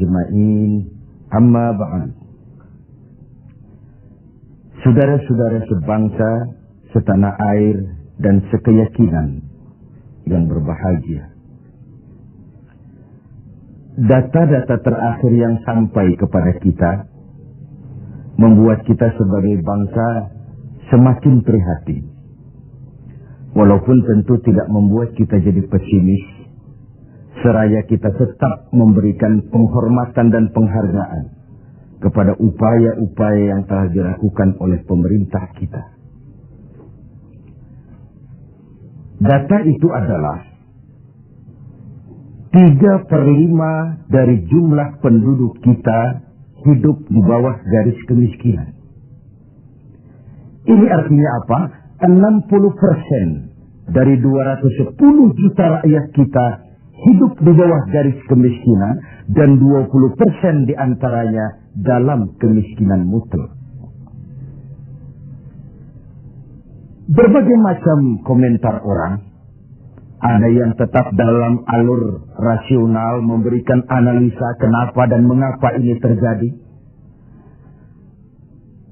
ajma'in, amma ba'd. Saudara-saudara sebangsa, setanah air, dan sekeyakinan yang berbahagia. Data-data terakhir yang sampai kepada kita membuat kita sebagai bangsa semakin prihatin. Walaupun tentu tidak membuat kita jadi pesimis, seraya kita tetap memberikan penghormatan dan penghargaan kepada upaya-upaya yang telah dilakukan oleh pemerintah kita. Data itu adalah 3/5 dari jumlah penduduk kita hidup di bawah garis kemiskinan. Ini artinya apa? 60% dari 210 juta rakyat kita hidup di bawah garis kemiskinan dan 20% diantaranya dalam kemiskinan mutlak. Berbagai macam komentar orang, ada yang tetap dalam alur rasional memberikan analisa kenapa dan mengapa ini terjadi.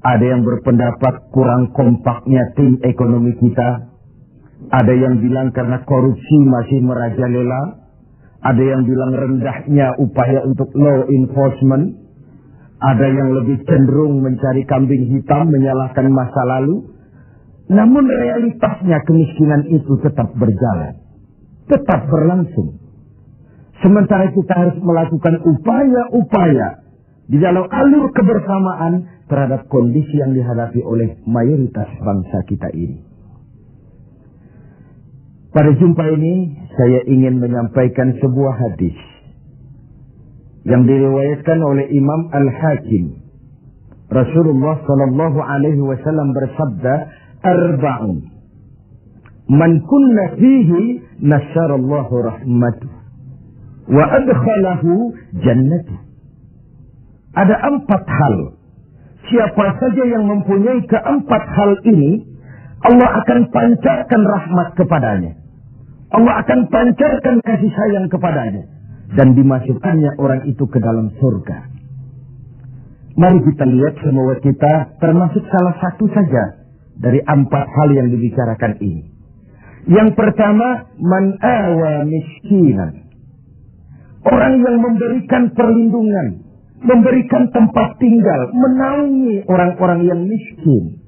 Ada yang berpendapat kurang kompaknya tim ekonomi kita. Ada yang bilang karena korupsi masih merajalela. Ada yang bilang rendahnya upaya untuk law enforcement. Ada yang lebih cenderung mencari kambing hitam, menyalahkan masa lalu. Namun realitasnya kemiskinan itu tetap berjalan. Tetap berlangsung. Sementara kita harus melakukan upaya-upaya di dalam alur kebersamaan terhadap kondisi yang dihadapi oleh mayoritas bangsa kita ini. Pada jumpa ini, saya ingin menyampaikan sebuah hadis yang diriwayatkan oleh Imam Al-Hakim. Rasulullah Sallallahu Alaihi Wasallam bersabda, "Arba'un man kunna fihi nasyarallahu rahmatuh wa adkhalahu jannatuh." Ada 4 hal. Siapa saja yang mempunyai ke-4 hal ini, Allah akan pancarkan rahmat kepadanya. Allah akan pancarkan kasih sayang kepadanya. Dan dimasukkannya orang itu ke dalam surga. Mari kita lihat semua kita termasuk salah satu saja dari 4 hal yang dibicarakan ini. Yang pertama, man awa miskinan. Orang yang memberikan perlindungan, memberikan tempat tinggal, menaungi orang-orang yang miskin.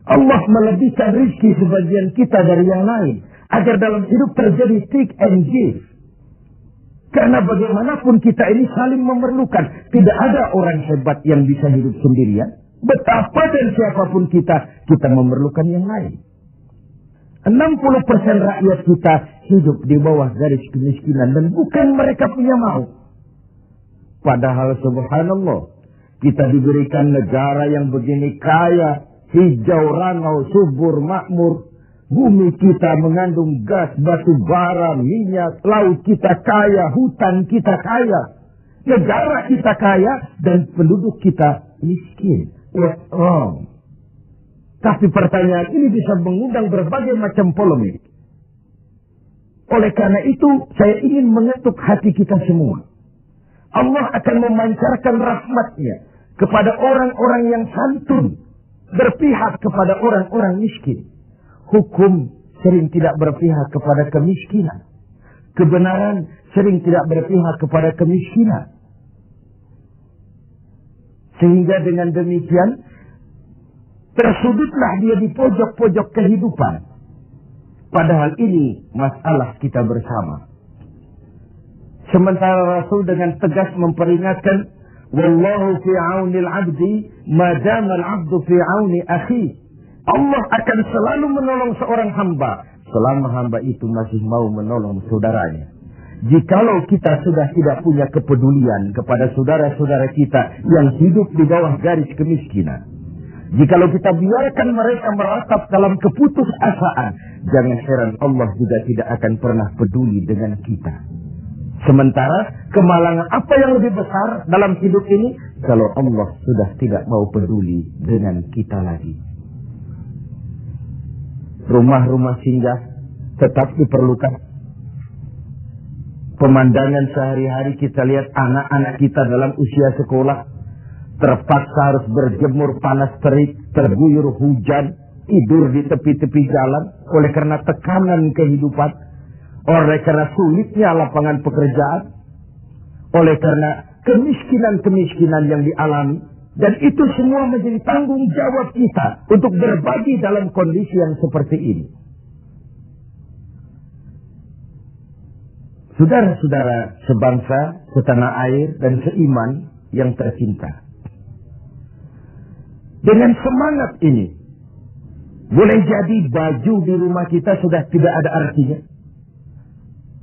Allah melebihkan rezeki sebagian kita dari yang lain, agar dalam hidup terjadi take and give. Karena bagaimanapun kita ini saling memerlukan. Tidak ada orang hebat yang bisa hidup sendirian. Betapa dan siapapun kita memerlukan yang lain. 60% rakyat kita hidup di bawah garis kemiskinan dan bukan mereka punya mau. Padahal subhanallah, kita diberikan negara yang begini kaya, hijau, rangau, subur, makmur. Bumi kita mengandung gas, batu bara, minyak, laut kita kaya, hutan kita kaya. Negara kita kaya dan penduduk kita miskin. What's wrong? Tapi pertanyaan ini bisa mengundang berbagai macam polemik. Oleh karena itu, saya ingin mengetuk hati kita semua. Allah akan memancarkan rahmatnya kepada orang-orang yang santun, berpihak kepada orang-orang miskin. Hukum sering tidak berpihak kepada kemiskinan. Kebenaran sering tidak berpihak kepada kemiskinan. Sehingga dengan demikian, tersudutlah dia di pojok-pojok kehidupan. Padahal ini masalah kita bersama. Sementara Rasul dengan tegas memperingatkan, "Wallahu fi 'aunil 'abdi ma dama al-'abdu fi 'auni akhi." Allah akan selalu menolong seorang hamba selama hamba itu masih mau menolong saudaranya. Jikalau kita sudah tidak punya kepedulian kepada saudara-saudara kita yang hidup di bawah garis kemiskinan, jikalau kita biarkan mereka meratap dalam keputusasaan, jangan heran Allah juga tidak akan pernah peduli dengan kita. Sementara kemalangan apa yang lebih besar dalam hidup ini kalau Allah sudah tidak mau peduli dengan kita lagi. Rumah-rumah singgah tetap diperlukan. Pemandangan sehari-hari kita lihat anak-anak kita dalam usia sekolah terpaksa harus berjemur panas terik, terguyur hujan, tidur di tepi-tepi jalan oleh karena tekanan kehidupan, oleh karena sulitnya lapangan pekerjaan, oleh karena kemiskinan-kemiskinan yang dialami. Dan itu semua menjadi tanggung jawab kita untuk berbagi dalam kondisi yang seperti ini. Saudara-saudara sebangsa, setanah air, dan seiman yang tercinta. Dengan semangat ini, boleh jadi baju di rumah kita sudah tidak ada artinya.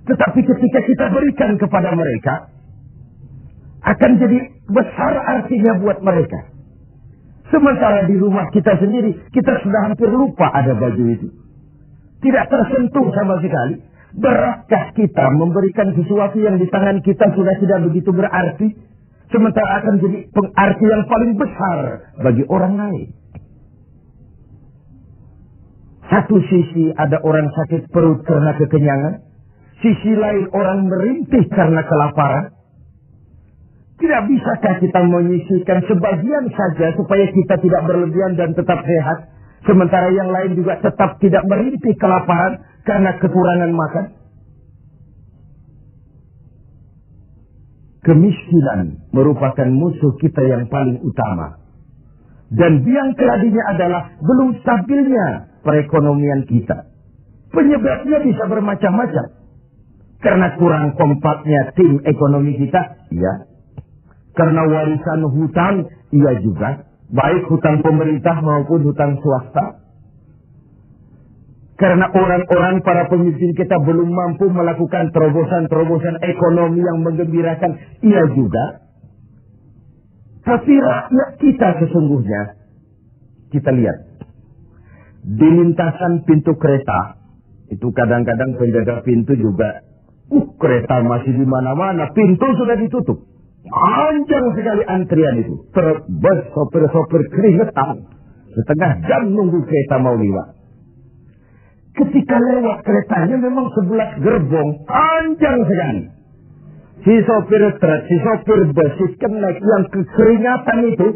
Tetapi ketika kita berikan kepada mereka, akan jadi besar artinya buat mereka. Sementara di rumah kita sendiri, kita sudah hampir lupa ada baju itu. Tidak tersentuh sama sekali. Beratkah kita memberikan sesuatu yang di tangan kita sudah tidak begitu berarti, sementara akan jadi pengarti yang paling besar bagi orang lain. Satu sisi ada orang sakit perut karena kekenyangan, sisi lain orang merintih karena kelaparan. Tidak bisakah kita menyisihkan sebagian saja supaya kita tidak berlebihan dan tetap sehat, sementara yang lain juga tetap tidak merintih kelaparan karena kekurangan makan? Kemiskinan merupakan musuh kita yang paling utama. Dan biang keladinya adalah belum stabilnya perekonomian kita. Penyebabnya bisa bermacam-macam. Karena kurang kompaknya tim ekonomi kita, ya. Karena warisan hutang, iya juga. Baik hutang pemerintah maupun hutang swasta. Karena orang-orang para pemimpin kita belum mampu melakukan terobosan-terobosan ekonomi yang menggembirakan, iya juga. Tapi rakyat kita sesungguhnya, kita lihat. Di lintasan pintu kereta, itu kadang-kadang penjaga pintu juga, kereta masih di mana-mana, pintu sudah ditutup. Panjang sekali antrian itu. Terbes sopir-sopir keringetan. Setengah jam nunggu kereta mau lewat. Ketika lewat keretanya memang 11 gerbong. Panjang sekali. Si sopir truk, si sopir bus, si kenek yang keringatan itu.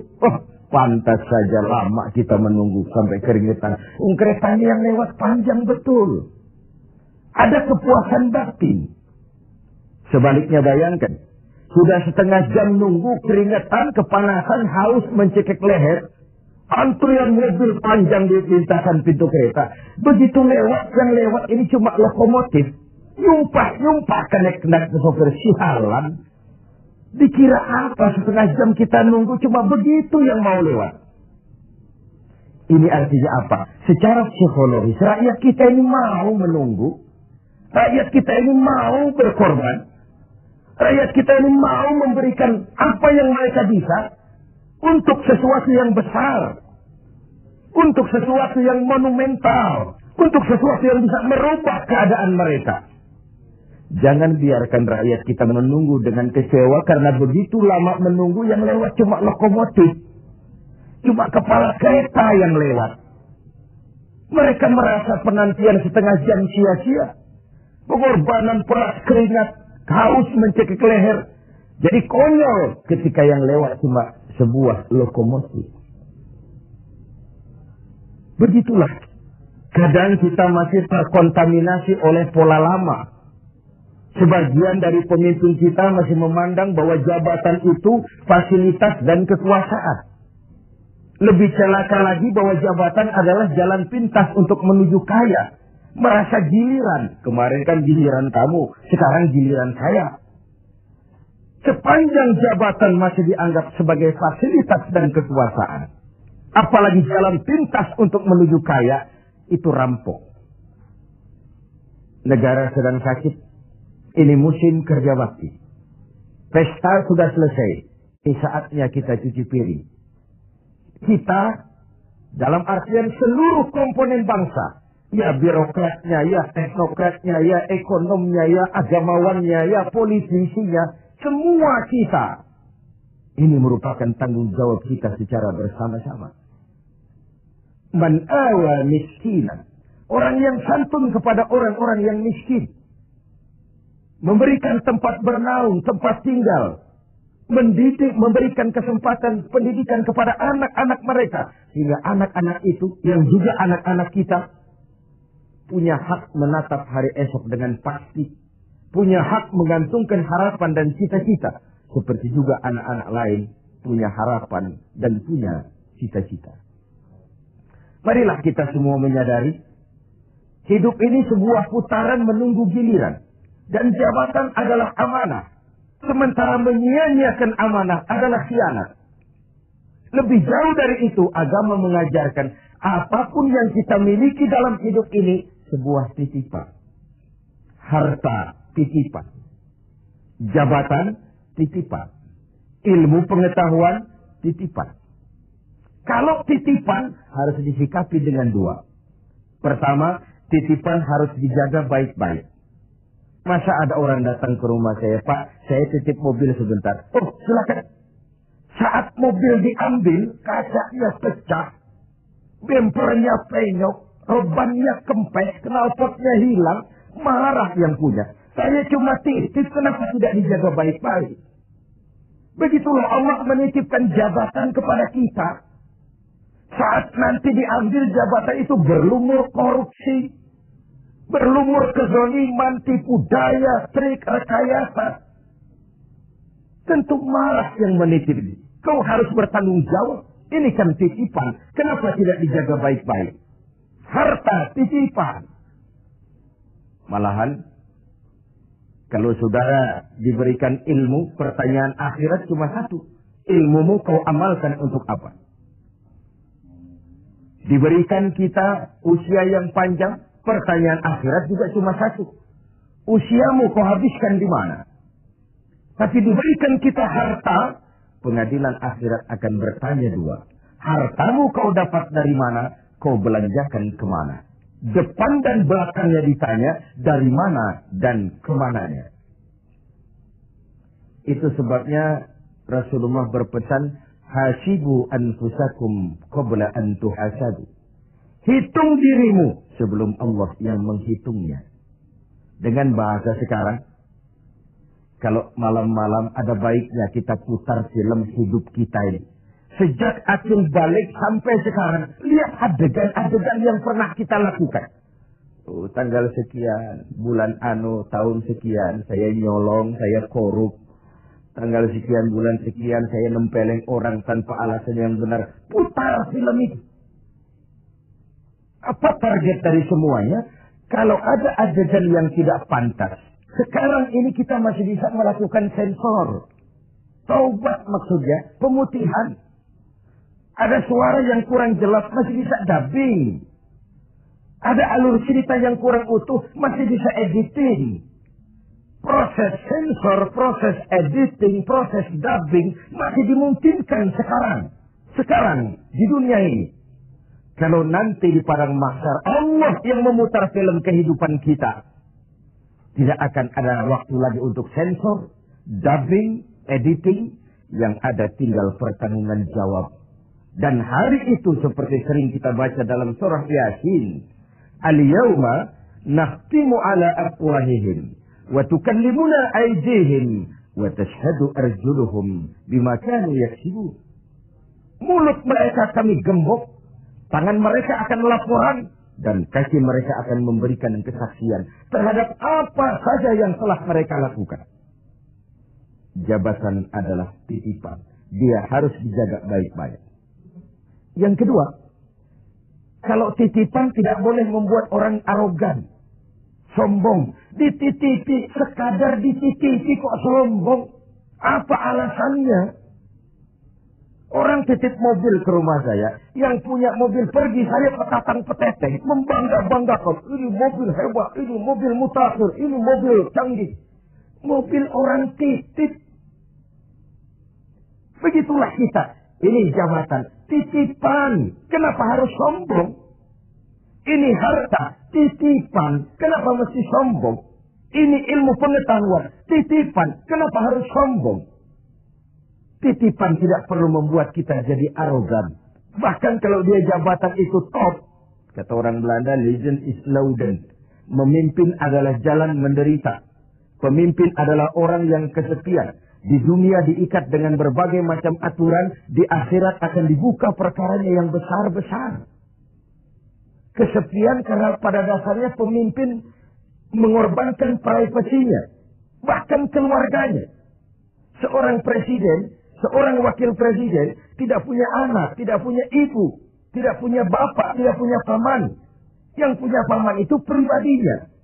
Pantas saja lama kita menunggu sampai keringetan. Keretanya yang lewat panjang betul. Ada kepuasan batin. Sebaliknya bayangkan. Sudah setengah jam nunggu, keringetan, kepanasan, haus, mencekik leher. Antrian mobil panjang di lintasan pintu kereta. Begitu lewat, yang lewat ini cuma lokomotif. Nyumpah kenek-kenek ke sopir sialan. Dikira apa setengah jam kita nunggu cuma begitu yang mau lewat. Ini artinya apa? Secara psikologis, rakyat kita ini mau menunggu. Rakyat kita ini mau berkorban. Rakyat kita ini mau memberikan apa yang mereka bisa untuk sesuatu yang besar, untuk sesuatu yang monumental, untuk sesuatu yang bisa merubah keadaan mereka. Jangan biarkan rakyat kita menunggu dengan kecewa karena begitu lama menunggu yang lewat cuma lokomotif, cuma kepala kereta yang lewat. Mereka merasa penantian setengah jam sia-sia, pengorbanan peras keringat, haus mencekik leher. Jadi konyol ketika yang lewat cuma sebuah lokomotif. Begitulah. Kadang kita masih terkontaminasi oleh pola lama. Sebagian dari pemimpin kita masih memandang bahwa jabatan itu fasilitas dan kekuasaan. Lebih celaka lagi bahwa jabatan adalah jalan pintas untuk menuju kaya. Merasa giliran. Kemarin kan giliran kamu, sekarang giliran saya. Sepanjang jabatan masih dianggap sebagai fasilitas dan kekuasaan, apalagi jalan pintas untuk menuju kaya, itu rampok. Negara sedang sakit. Ini musim kerja bakti. Pesta sudah selesai. Ini saatnya kita cuci piring. Kita, dalam artian seluruh komponen bangsa, ya birokratnya, ya teknokratnya, ya ekonomnya, ya agamawannya, ya politisinya, semua kita. Ini merupakan tanggung jawab kita secara bersama-sama. Man awa miskinan. Orang yang santun kepada orang-orang yang miskin. memberikan tempat bernaung, tempat tinggal, mendidik, memberikan kesempatan pendidikan kepada anak-anak mereka. Sehingga anak-anak itu, yang juga anak-anak kita, punya hak menatap hari esok dengan pasti. Punya hak menggantungkan harapan dan cita-cita. Seperti juga anak-anak lain punya harapan dan punya cita-cita. Marilah kita semua menyadari, hidup ini sebuah putaran menunggu giliran. Dan jabatan adalah amanah. Sementara menyia-nyiakan amanah adalah khianat. Lebih jauh dari itu, agama mengajarkan apapun yang kita miliki dalam hidup ini sebuah titipan. Harta, titipan. Jabatan, titipan. Ilmu pengetahuan, titipan. Kalau titipan harus disikapi dengan dua. Pertama, titipan harus dijaga baik-baik. Masa ada orang datang ke rumah saya, Pak, saya titip mobil sebentar. Oh, silakan. Saat mobil diambil, kacanya pecah, bempernya penyok, rebannya kempes, knalpotnya hilang, marah yang punya. Saya cuma titip, kenapa tidak dijaga baik-baik? Begitulah Allah menitipkan jabatan kepada kita. Saat nanti diambil jabatan itu berlumur korupsi, berlumur kezaliman, tipu daya, trik, rekayasa. Tentu marah yang menitip. Kau harus bertanggung jawab. Ini kan titipan. Kenapa tidak dijaga baik-baik? Harta titipan. Malahan, kalau saudara diberikan ilmu, pertanyaan akhirat cuma satu. Ilmumu kau amalkan untuk apa? Diberikan kita usia yang panjang, pertanyaan akhirat juga cuma satu. Usiamu kau habiskan di mana? Tapi diberikan kita harta, pengadilan akhirat akan bertanya dua. Hartamu kau dapat dari mana? Kau belanjakan kemana? Depan dan belakangnya ditanya, dari mana dan kemananya. Itu sebabnya Rasulullah berpesan, hasibu anfusakum qabla an tuhasabu. Hitung dirimu sebelum Allah yang menghitungnya. Dengan bahasa sekarang, kalau malam-malam ada baiknya kita putar film hidup kita ini. Sejak Acil balik sampai sekarang, lihat adegan-adegan yang pernah kita lakukan. Oh, tanggal sekian, bulan tahun sekian, saya nyolong, saya korup. Tanggal sekian, bulan sekian, saya nempeleng orang tanpa alasan yang benar. Putar film itu. Apa target dari semuanya? Kalau ada adegan yang tidak pantas, sekarang ini kita masih bisa melakukan sensor. Taubat maksudnya, pemutihan. Ada suara yang kurang jelas, masih bisa dubbing. Ada alur cerita yang kurang utuh, masih bisa editing. Proses sensor, proses editing, proses dubbing masih dimungkinkan sekarang. Sekarang, di dunia ini. Kalau nanti di padang mahsyar Allah yang memutar film kehidupan kita, tidak akan ada waktu lagi untuk sensor, dubbing, editing, yang ada tinggal pertanggungan jawab. Dan hari itu seperti sering kita baca dalam surah Yasin, al-yawma nakhtimu ala afwahihim wa tukallimuna aydihim wa tashhadu arjuluhum bima kanu yaksibun. Mulut mereka kami gembok, tangan mereka akan laporan, dan kaki mereka akan memberikan kesaksian terhadap apa saja yang telah mereka lakukan. Jabatan adalah titipan. Dia harus dijaga baik-baik. Yang kedua, kalau titipan tidak boleh membuat orang arogan, sombong. Dititipi, sekadar dititipi kok sombong. Apa alasannya? Orang titip mobil ke rumah saya, yang punya mobil pergi, saya petatang-peteteng, membangga-banggakan. Ini mobil hebat, ini mobil mutakhir, ini mobil canggih. Mobil orang titip. Begitulah kita. Ini jabatan, titipan. Kenapa harus sombong? Ini harta, titipan. Kenapa mesti sombong? Ini ilmu pengetahuan, titipan. Kenapa harus sombong? Titipan tidak perlu membuat kita jadi arogan. Bahkan kalau dia jabatan itu top. Kata orang Belanda, legend is louden. Memimpin adalah jalan menderita. Pemimpin adalah orang yang kesepian. Di dunia diikat dengan berbagai macam aturan, di akhirat akan dibuka perkaranya yang besar-besar. Kesepian karena pada dasarnya pemimpin mengorbankan privasinya, bahkan keluarganya. Seorang presiden, seorang wakil presiden tidak punya anak, tidak punya ibu, tidak punya bapak, tidak punya paman. Yang punya paman itu pribadinya.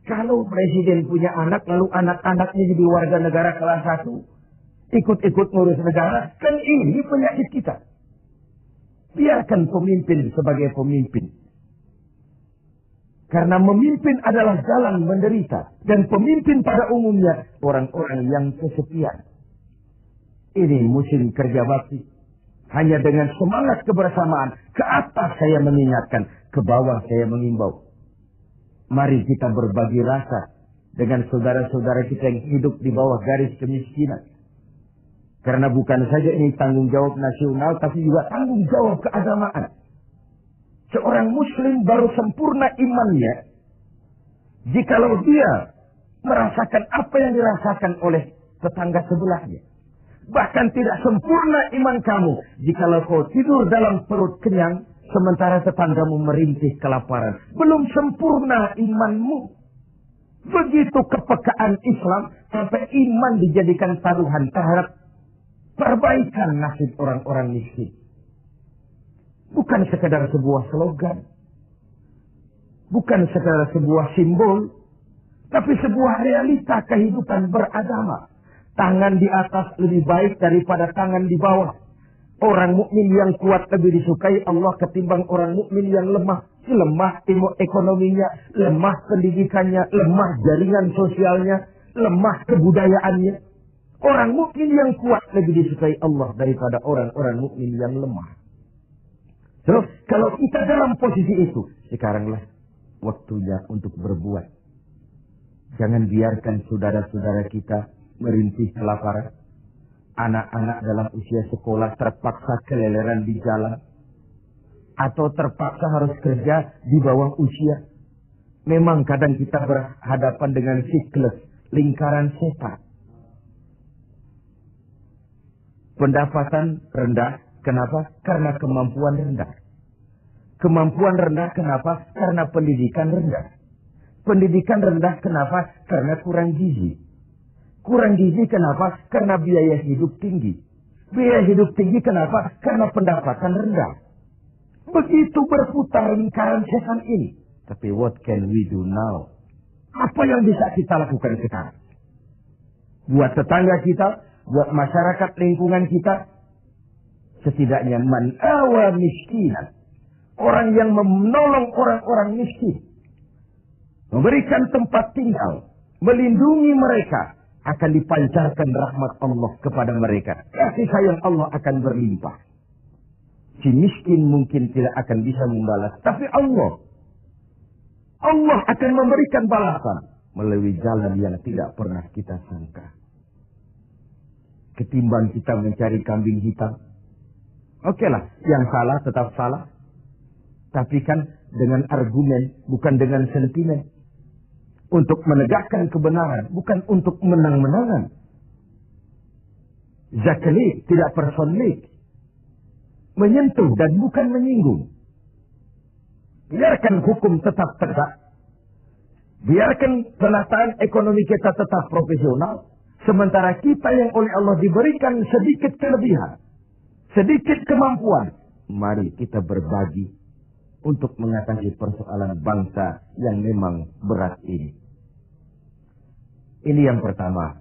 Kalau presiden punya anak, lalu anak-anaknya jadi warga negara kelas 1, ikut-ikut ngurus negara, kan ini penyakit kita. Biarkan pemimpin sebagai pemimpin. Karena memimpin adalah jalan menderita. Dan pemimpin pada umumnya orang-orang yang kesepian. Ini musim kerja bakti. Hanya dengan semangat kebersamaan, ke atas saya mengingatkan, ke bawah saya mengimbau. Mari kita berbagi rasa dengan saudara-saudara kita yang hidup di bawah garis kemiskinan. Karena bukan saja ini tanggung jawab nasional, tapi juga tanggung jawab keagamaan. Seorang muslim baru sempurna imannya jikalau dia merasakan apa yang dirasakan oleh tetangga sebelahnya. Bahkan tidak sempurna iman kamu jikalau kau tidur dalam perut kenyang, sementara tetanggamu merintih kelaparan. Belum sempurna imanmu. Begitu kepekaan Islam sampai iman dijadikan taruhan terhadap perbaikan nasib orang-orang miskin. Bukan sekedar sebuah slogan. Bukan sekedar sebuah simbol. Tapi sebuah realita kehidupan beragama. Tangan di atas lebih baik daripada tangan di bawah. Orang mukmin yang kuat lebih disukai Allah ketimbang orang mukmin yang lemah. Lemah ekonominya, lemah pendidikannya, lemah jaringan sosialnya, lemah kebudayaannya. Orang mukmin yang kuat lebih disukai Allah daripada orang-orang mukmin yang lemah. Terus kalau kita dalam posisi itu, sekaranglah waktunya untuk berbuat. Jangan biarkan saudara-saudara kita merintih kelaparan. Anak-anak dalam usia sekolah terpaksa keleleran di jalan. Atau terpaksa harus kerja di bawah usia. Memang kadang kita berhadapan dengan siklus lingkaran setan. Pendapatan rendah. Kenapa? Karena kemampuan rendah. Kemampuan rendah kenapa? Karena pendidikan rendah. Pendidikan rendah kenapa? Karena kurang gizi. Kurang gizi kenapa? Karena biaya hidup tinggi. Biaya hidup tinggi kenapa? Karena pendapatan rendah. Begitu berputar lingkaran setan ini. Tapi what can we do now? Apa yang bisa kita lakukan sekarang? Buat tetangga kita, buat masyarakat lingkungan kita, setidaknya man awa miskinan. Orang yang menolong orang-orang miskin. Memberikan tempat tinggal. Melindungi mereka. Akan dipancarkan rahmat Allah kepada mereka. Kasih sayang Allah akan berlimpah. Si miskin mungkin tidak akan bisa membalas. Tapi Allah akan memberikan balasan. Melalui jalan yang tidak pernah kita sangka. Ketimbang kita mencari kambing hitam. Oke lah, yang salah tetap salah. Tapi kan dengan argumen, bukan dengan sentimen. Untuk menegakkan kebenaran, bukan untuk menang-menangan. Zaklik, tidak personlik. Menyentuh dan bukan menyinggung. Biarkan hukum tetap tegak. Biarkan penataan ekonomi kita tetap profesional. Sementara kita yang oleh Allah diberikan sedikit kelebihan. Sedikit kemampuan. Mari kita berbagi untuk mengatasi persoalan bangsa yang memang berat ini. Ini yang pertama.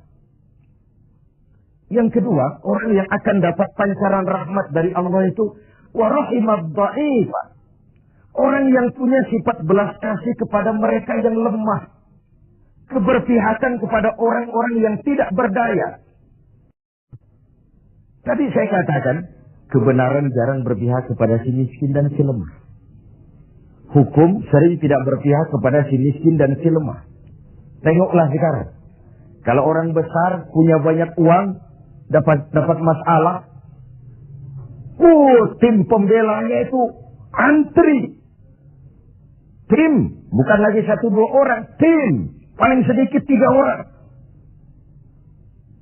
Yang kedua, orang yang akan dapat pancaran rahmat dari Allah itu warahimad dhaif. Orang yang punya sifat belas kasih kepada mereka yang lemah. Keberpihakan kepada orang-orang yang tidak berdaya. Tadi saya katakan, kebenaran jarang berpihak kepada si miskin dan si lemah. Hukum sering tidak berpihak kepada si miskin dan si lemah. Tengoklah sekarang. Kalau orang besar punya banyak uang, dapat masalah. Tim pembelanya itu antri. Tim, bukan lagi 1-2 orang, tim. Paling sedikit 3 orang.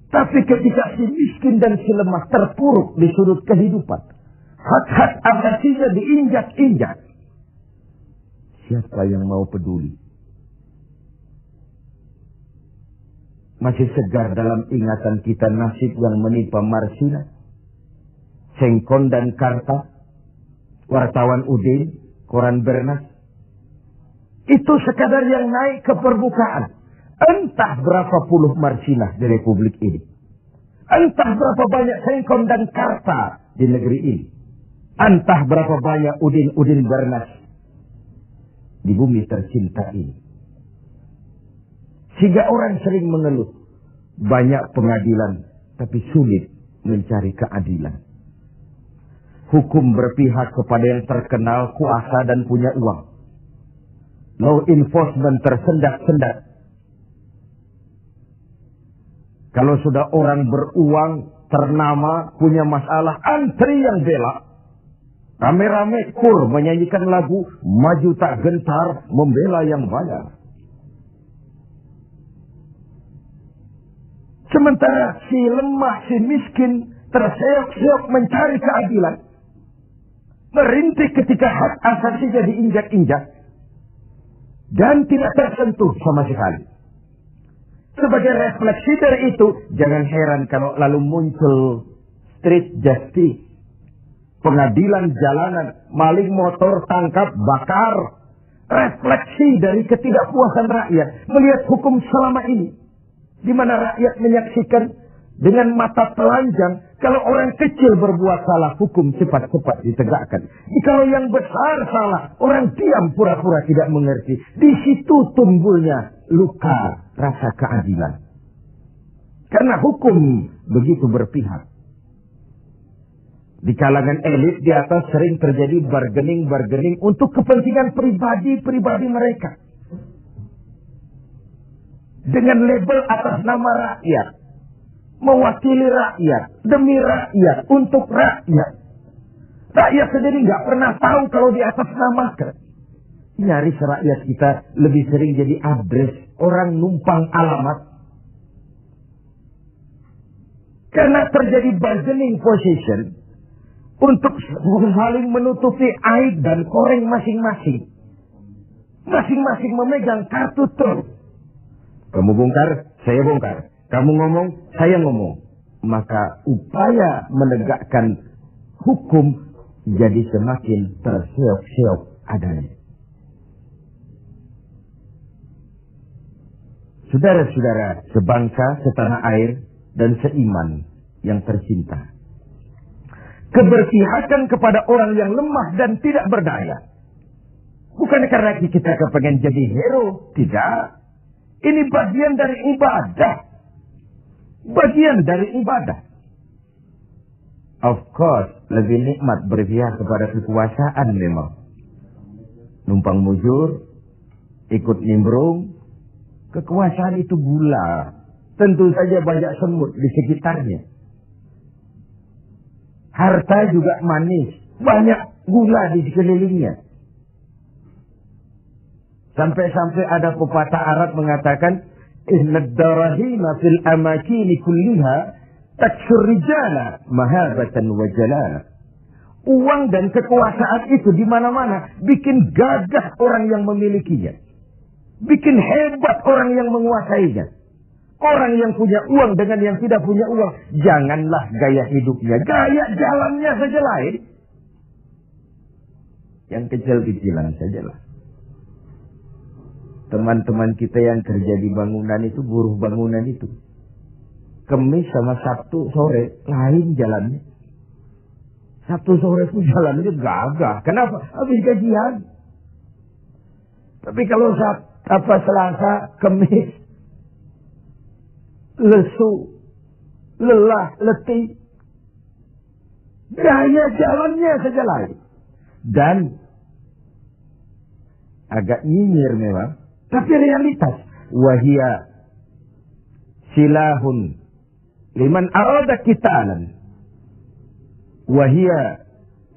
Tapi ketika si miskin dan si lemah terpuruk di sudut kehidupan, hak-hak asasinya diinjak-injak, siapa yang mau peduli? Masih segar dalam ingatan kita nasib yang menimpa Marsina, Sengkon dan Karta, wartawan Udin, koran Bernas. Itu sekadar yang naik ke permukaan. Entah berapa puluh Marsinah di Republik ini. Entah berapa banyak Sengkon dan Karta di negeri ini. Entah berapa banyak Udin Bernas di bumi tercinta ini. Sehingga orang sering mengeluh. Banyak pengadilan, tapi sulit mencari keadilan. Hukum berpihak kepada yang terkenal, kuasa, dan punya uang. Law enforcement tersendat-sendat. Kalau sudah orang beruang, ternama, punya masalah, antri yang bela. Rame-rame kur menyanyikan lagu, maju tak gentar, membela yang bayar. Sementara si lemah, si miskin, terseok-seok mencari keadilan. Merintih ketika hak asasinya diinjak-injak. Dan tidak tersentuh sama sekali. Sebagai refleksi dari itu, jangan heran kalau lalu muncul street justice. Pengadilan jalanan, maling motor tangkap, bakar. Refleksi dari ketidakpuasan rakyat melihat hukum selama ini. Di mana rakyat menyaksikan dengan mata telanjang kalau orang kecil berbuat salah, hukum cepat-cepat ditegakkan. Kalau yang besar salah, orang diam pura-pura tidak mengerti. Di situ tumbuhnya luka rasa keadilan. Karena hukum begitu berpihak. Di kalangan elit di atas sering terjadi bargaining untuk kepentingan pribadi mereka. Dengan label atas nama rakyat. Mewakili rakyat. Demi rakyat. Untuk rakyat. Rakyat sendiri nggak pernah tahu kalau di atas namakan. Nyaris rakyat kita lebih sering jadi address. Orang numpang alamat. Karena terjadi bargaining position. Untuk saling menutupi aib dan koreng masing-masing. Masing-masing memegang kartu truk. Kamu bongkar, saya bongkar. Kamu ngomong, saya ngomong. Maka upaya menegakkan hukum jadi semakin terseok-seok adanya. Saudara-saudara sebangsa, setanah air, dan seiman yang tercinta. Keberpihakan kepada orang yang lemah dan tidak berdaya. Bukan karena kita kepengen jadi hero. Tidak. Ini bagian dari ibadah. Bagian dari ibadah. Of course, lebih nikmat berpihak kepada kekuasaan memang. Numpang mujur, ikut nimbrung. Kekuasaan itu gula. Tentu saja banyak semut di sekitarnya. Harta juga manis. Banyak gula di sekelilingnya. Sampai-sampai ada pepatah Arab mengatakan, Innad darahima fil amakini kulliha taksur rijala mahabatan wa jalala. Uang dan kekuasaan itu di mana-mana bikin gagah orang yang memilikinya. Bikin hebat orang yang menguasainya. Orang yang punya uang dengan yang tidak punya uang, janganlah gaya hidupnya, gaya jalannya saja lain. Yang kecil-kecilan sajalah. Teman-teman kita yang kerja di bangunan itu, buruh bangunan itu. Kemis sama Sabtu sore, lain jalannya. Sabtu sore pun jalannya gagah. Kenapa? Habis gajian. Tapi kalau Selasa, Kemis, lesu, lelah, letih. Gaya jalannya saja lain. Dan agak nyinyir memang. Tapi realitas. Wahia silahun liman arada qitalan. Wahia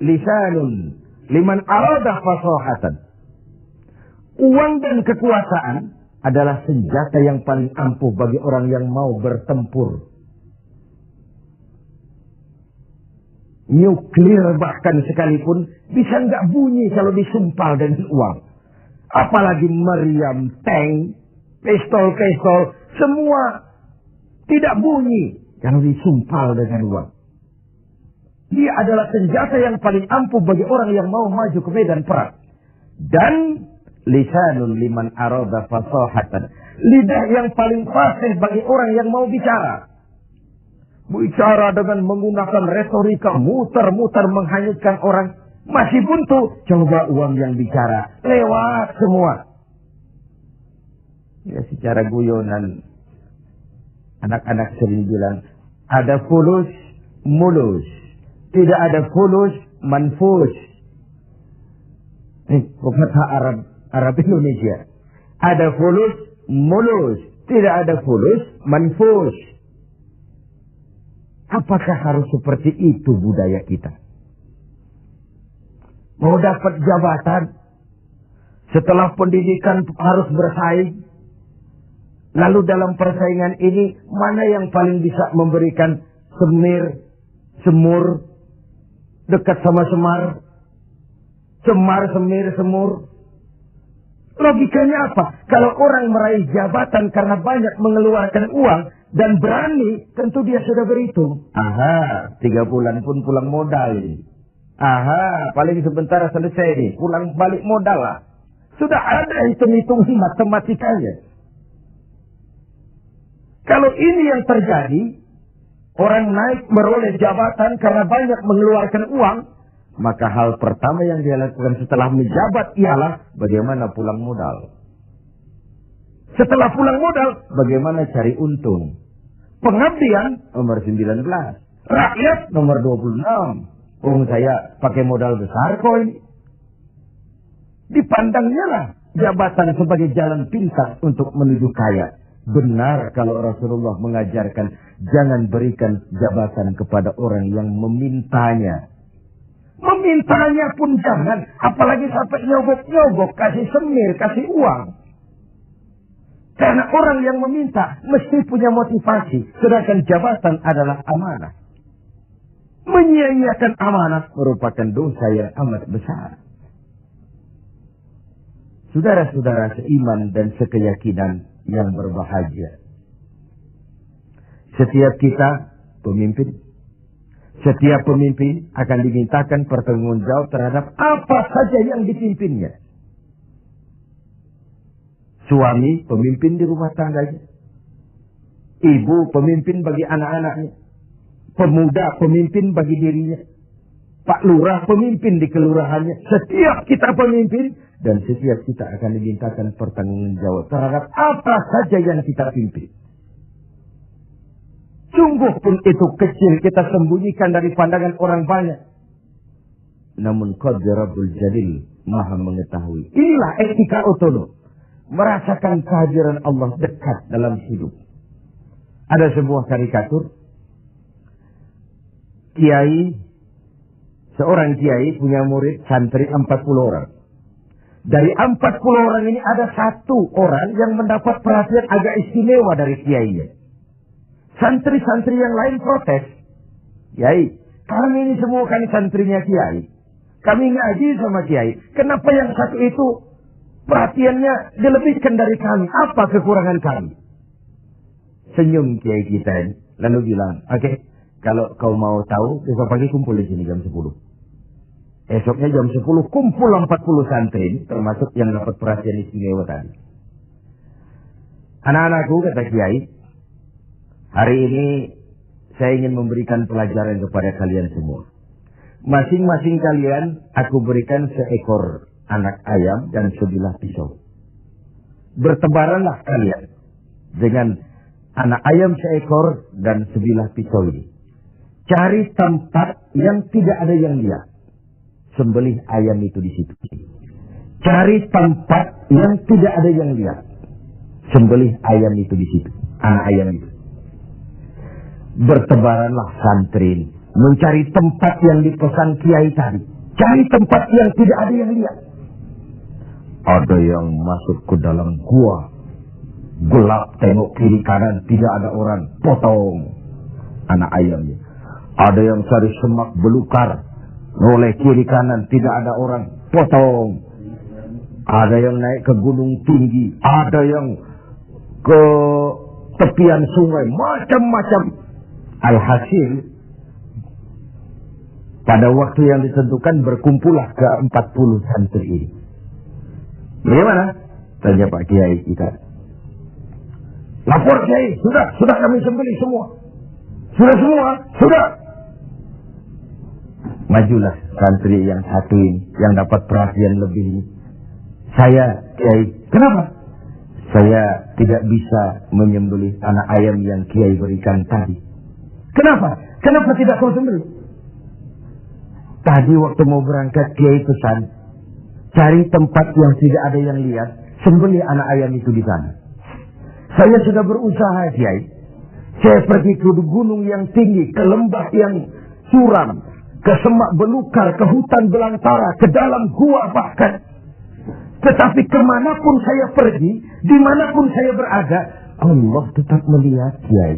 lisanun liman arada fasahatan. Uang dan kekuasaan adalah senjata yang paling ampuh bagi orang yang mau bertempur. Nuklir bahkan sekalipun bisa nggak bunyi kalau disumpal dengan uang. Apalagi meriam, tank, pistol, semua tidak bunyi kalau disumpal dengan uang. Dia adalah senjata yang paling ampuh bagi orang yang mau maju ke medan perang. Dan lisanun liman arada fasahatan. Lidah yang paling fasih bagi orang yang mau bicara. Bicara dengan menggunakan retorika muter-muter menghanyutkan orang. Masih buntu. Coba uang yang bicara. Lewat semua. Ya secara guyonan. Anak-anak sering bilang. Ada fulus, mulus. Tidak ada fulus, manfus. Ini kata Arab Indonesia. Ada fulus, mulus. Tidak ada fulus, manfus. Apakah harus seperti itu budaya kita? Mau dapat jabatan, setelah pendidikan harus bersaing. Lalu dalam persaingan ini, mana yang paling bisa memberikan semur, dekat sama semar, semur. Logikanya apa? Kalau orang meraih jabatan karena banyak mengeluarkan uang dan berani, tentu dia sudah berhitung. 3 bulan pun pulang modal ini. Paling sebentar selesai nih, pulang balik modal lah. Sudah ada hitung-hitungan matematikanya. Kalau ini yang terjadi, orang naik meroleh jabatan karena banyak mengeluarkan uang, maka hal pertama yang dia lakukan setelah menjabat ialah bagaimana pulang modal. Setelah pulang modal, bagaimana cari untung. Pengabdian nomor 19. Rakyat nomor 26. Saya pakai modal besar kok ini. Dipandangnya lah jabatan sebagai jalan pintas untuk menuju kaya. Benar kalau Rasulullah mengajarkan jangan berikan jabatan kepada orang yang memintanya. Memintanya pun jangan. Apalagi sampai nyogok-nyogok, kasih semir, kasih uang. Karena orang yang meminta mesti punya motivasi. Sedangkan jabatan adalah amanah. Menyia-nyiakan amanah merupakan dosa yang amat besar. Saudara-saudara seiman dan sekeyakinan yang berbahagia. Setiap kita pemimpin. Setiap pemimpin akan dimintakan pertanggungjawab terhadap apa saja yang dipimpinnya. Suami pemimpin di rumah tangganya. Ibu pemimpin bagi anak-anaknya. Pemuda pemimpin bagi dirinya. Pak Lurah pemimpin di kelurahannya. Setiap kita pemimpin dan setiap kita akan dimintakan pertanggungjawab terhadap apa saja yang kita pimpin. Sungguh pun itu kecil kita sembunyikan dari pandangan orang banyak. Namun Qadirabul Jalil maha mengetahui. Inilah etika otonom. Merasakan kehadiran Allah dekat dalam hidup. Ada sebuah karikatur. Seorang kiai punya murid santri 40 orang. Dari 40 orang ini ada 1 orang yang mendapat perhatian agak istimewa dari kiainya. Santri-santri yang lain protes. Kiai, kami ini semua kan santrinya kiai. Kami ngaji sama kiai. Kenapa yang satu itu perhatiannya dilebihkan dari kami? Apa kekurangan kami? Senyum kiai kita ini. Lalu bilang, oke, kalau kau mau tahu, besok pagi kumpul di sini jam 10. Esoknya jam 10 kumpul 40 santri, termasuk yang dapat perhatian istimewa tadi. Anak-anakku, kata kiai, hari ini saya ingin memberikan pelajaran kepada kalian semua. Masing-masing kalian aku berikan seekor anak ayam dan sebilah pisau. Bertebaranlah kalian dengan anak ayam seekor dan sebilah pisau ini. Cari tempat yang tidak ada yang lihat. Sembelih ayam itu di situ. Cari tempat yang tidak ada yang lihat. Sembelih ayam itu di situ. Anak ayam itu. Bertebaranlah santri mencari tempat yang dipesan kiai tadi. Cari tempat yang tidak ada yang lihat. Ada yang masuk ke dalam gua. gelap, tengok kiri kanan, tidak ada orang, potong anak ayamnya. Ada yang cari semak belukar, noleh kiri kanan, tidak ada orang, potong. Ada yang naik ke gunung tinggi, ada yang ke tepian sungai, macam-macam. Alhasil, pada waktu yang ditentukan berkumpullah ke 40 santri ini. Bagaimana? Tanya Pak Kiai kita. Lapor Kiai, sudah kami sembelih semua. Sudah. Majulah santri yang satu ini, yang dapat perhatian lebih ini. Saya, Kiai, kenapa? Saya tidak bisa menyembelih anak ayam yang Kiai berikan tadi. Kenapa? Kenapa tidak kau sembelih? Tadi waktu mau berangkat Kiai pesan, cari tempat yang tidak ada yang lihat, sembelih anak ayam itu di sana. Saya sudah berusaha, Kiai. Saya pergi ke gunung yang tinggi, ke lembah yang curam, ke semak belukar, ke hutan belantara, ke dalam gua bahkan. Tetapi kemanapun saya pergi, dimanapun saya berada, Allah tetap melihat, Kiai.